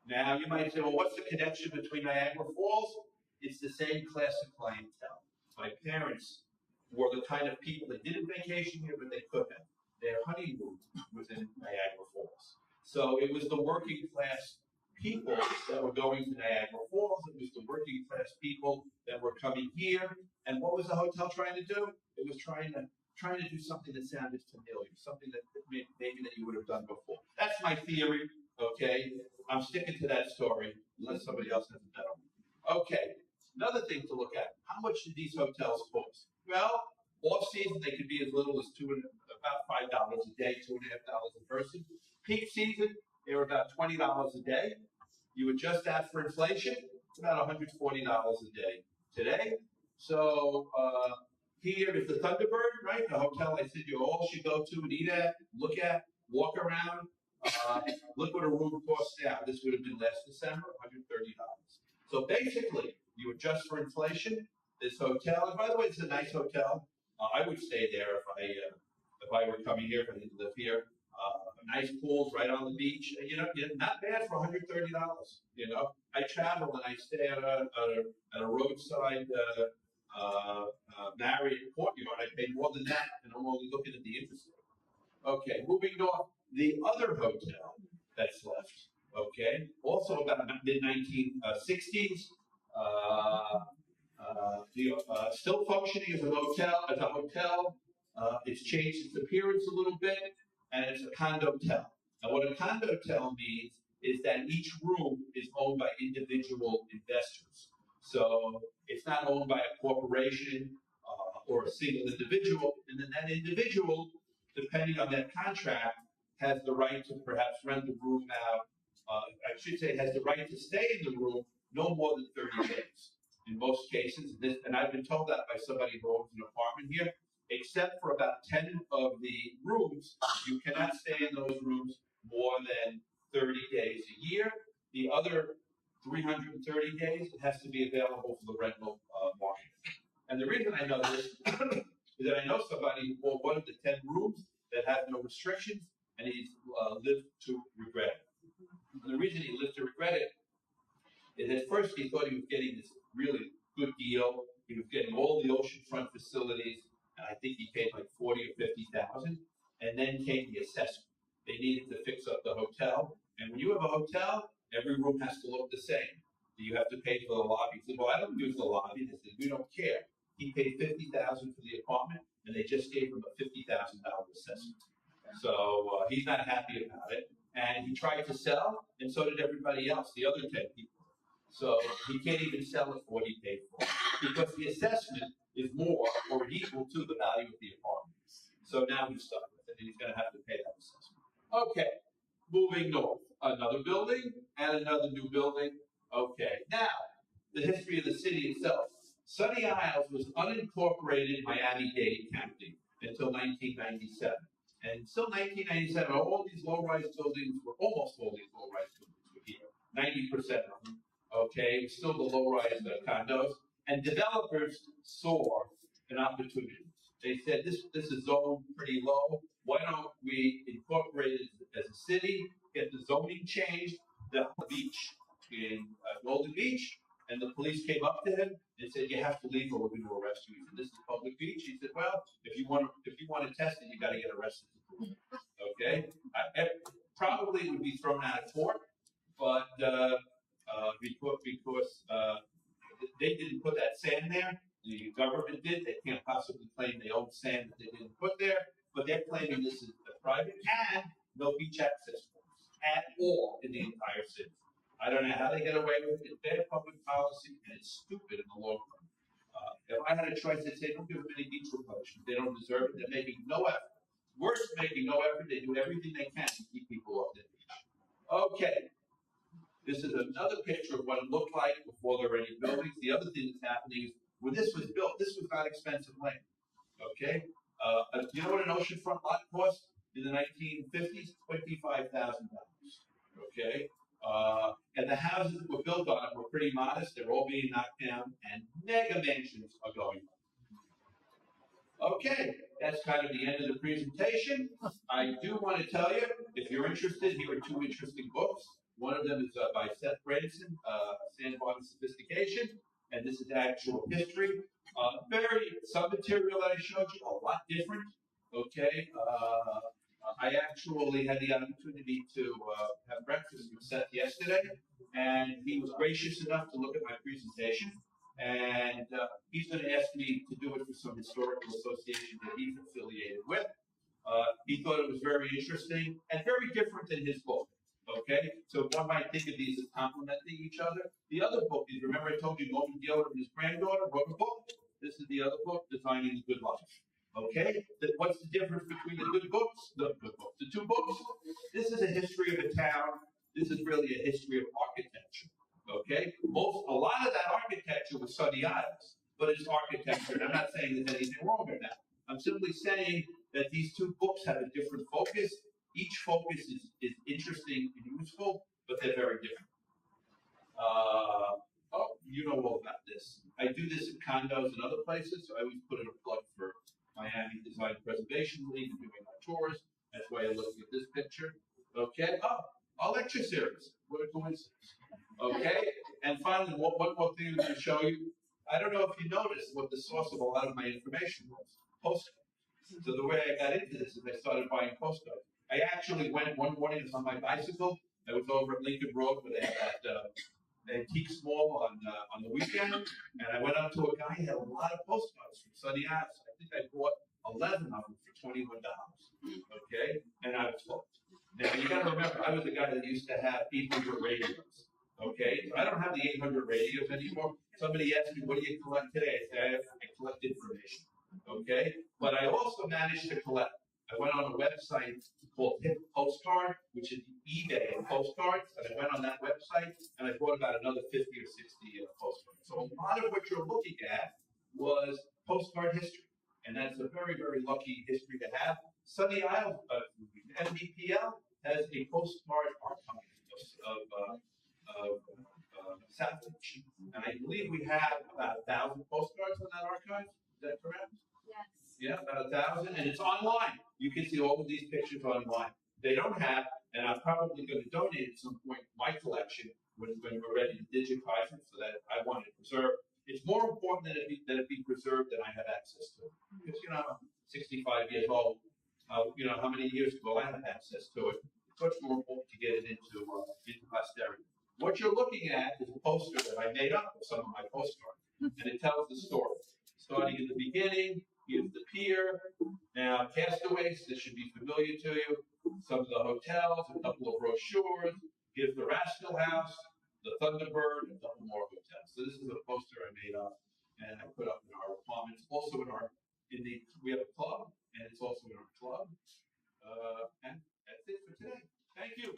Now, you might say, well, what's the connection between Niagara Falls? It's the same class of clientele. My parents were the kind of people that didn't vacation here, but they could have. Their honeymoon was in Niagara Falls. So it was the working class people that were going to Niagara Falls. It was the working class people that were coming here. And what was the hotel trying to do? It was trying to do something that sounded familiar, something that maybe that you would have done before. That's my theory, okay? I'm sticking to that story, unless somebody else has a better one. Okay, another thing to look at, how much did these hotels cost? Well, off-season, they could be as little as about $5 a day, $2.50 a person. Peak season, they were about $20 a day. You adjust that for inflation, it's about $140 a day today. So here is the Thunderbird, right? The hotel I said you all should go to and eat at, look at, walk around. Look what a room costs now. This would have been last December, $130. So basically, you adjust for inflation. This hotel, and by the way, it's a nice hotel. I would stay there if I were coming here, if I didn't live here. Nice pools right on the beach. You know, not bad for $130. You know, I travel and I stay at a roadside Marriott courtyard. I pay more than that, and I'm only looking at the interest rate. Okay, moving on. The other hotel that's left. Okay, also about mid-1960s. Still functioning as a hotel. It's changed its appearance a little bit, and it's a condotel. Now, what a condotel means is that each room is owned by individual investors. So it's not owned by a corporation or a single individual, and then that individual, depending on that contract, has the right to perhaps rent the room out. I should say, has the right to stay in the room no more than 30 days. In most cases, and I've been told that by somebody who owns an apartment here, except for about 10 of the rooms, you cannot stay in those rooms more than 30 days a year. The other 330 days, it has to be available for the rental market. And the reason I know this is that I know somebody who bought one of the 10 rooms that has no restrictions, and he's lived to regret it. And the reason he lived to regret it is at first he thought he was getting this really good deal. He was getting all the oceanfront facilities, and I think he paid like $40,000 or $50,000. And then came the assessment. They needed to fix up the hotel. And when you have a hotel, every room has to look the same. You have to pay for the lobby. He said, well, I don't use the lobby. They said, we don't care. He paid $50,000 for the apartment, and they just gave him a $50,000 assessment. So he's not happy about it. And he tried to sell, and so did everybody else, the other 10 people. So he can't even sell it for what he paid for, because the assessment is more or equal to the value of the apartment. So now he's stuck with it, and he's going to have to pay that assessment. Okay, moving north. Another building and another new building. Okay, now, the history of the city itself. Sunny Isles was unincorporated Miami-Dade County until 1997. And until 1997, all these low-rise buildings were, almost all these low-rise buildings were here, 90% of them. Okay, still the low-rise condos. And developers saw an opportunity. They said, this is zoned pretty low. Why don't we incorporate it as a city, get the zoning changed, the beach in Golden Beach, and the police came up to him and said, you have to leave or we're going to arrest you. He said, this is public beach. He said, well, if you want to test it, you got to get arrested. Okay? Probably would be thrown out of court, but because they didn't put that sand there, the government did. They can't possibly claim they own sand that they didn't put there, but they're claiming this is a private and no beach access points at all in the entire city. I don't know how they get away with it. It's bad public policy, and it's stupid in the long run. If I had a choice, I'd say don't give them any beach reparations. They don't deserve it. They're making no effort. Worse than making no effort, they do everything they can to keep people off the beach. Okay. This is another picture of what it looked like before there were any buildings. The other thing that's happening is when this was built, this was not expensive land. Okay? You know what an oceanfront lot cost in the 1950s? $25,000. Okay? And the houses that were built on it were pretty modest. They're all being knocked down, and mega mansions are going Okay, that's kind of the end of the presentation. I do want to tell you, if you're interested, here are two interesting books. One of them is by Seth Branson, Sandbar Sophistication, and this is actual history. Some material that I showed you, a lot different. Okay, I actually had the opportunity to have breakfast with Seth yesterday, and he was gracious enough to look at my presentation. And he's going to ask me to do it for some historical association that he's affiliated with. He thought it was very interesting and very different than his book. Okay, so one might think of these as complementing each other. The other book is, remember I told you Norman Giller and his granddaughter wrote a book? This is the other book, Designing the Good Life. Okay, what's the difference between the two books? This is a history of a town. This is really a history of architecture. Okay, a lot of that architecture was Sunny Isles, but it's architecture, and I'm not saying there's anything wrong with that. I'm simply saying that these two books have a different focus. Each focus is interesting and useful, but they're very different. You know all about this. I do this in condos and other places, so I always put in a plug for Miami Design Preservation League and doing our tours. That's why I'm looking at this picture. Okay, our lecture series. What a coincidence. Okay, and finally, one more thing I'm going to show you. I don't know if you noticed what the source of a lot of my information was. Postcards. So the way I got into this is I started buying postcards. I actually went one morning, I was on my bicycle. I was over at Lincoln Road where they had that antique mall on the weekend, and I went up to a guy who had a lot of postcards from Sunny Isles. I think I bought 11 of them for $21. Okay, and I was hooked. Now you got to remember, I was the guy that used to have 800 radios. Okay, so I don't have the 800 radios anymore. Somebody asked me, "What do you collect today?" I say, "I collect information." Okay, but I also managed to collect. I went on a website called Hip Postcard, which is eBay of postcards, and I went on that website and I bought about another 50 or 60 postcards. So a lot of what you're looking at was postcard history, and that's a very, very lucky history to have. Sunny Isles, NBPL, has a postcard archive of South Beach, and I believe we have about 1,000 postcards on that archive. Is that correct? Yes. Yeah, about 1,000, and it's online. You can see all of these pictures online. They don't have, and I'm probably going to donate at some point my collection when we're ready to digitize it, so that I want it preserved. It's more important that it be preserved than I have access to it. Because, I'm 65 years old. How many years ago I had access to it. It's much more important to get it into posterity. What you're looking at is a poster that I made up of some of my postcards, and it tells the story. Starting at the beginning, here's the pier. Now, Castaways, this should be familiar to you. Some of the hotels, a couple of brochures. Here's the Rascal House, the Thunderbird, and a couple more hotels. So this is a poster I made up, and I put up in our apartments. Also we have a club, and it's also in our club. And that's it for today. Thank you.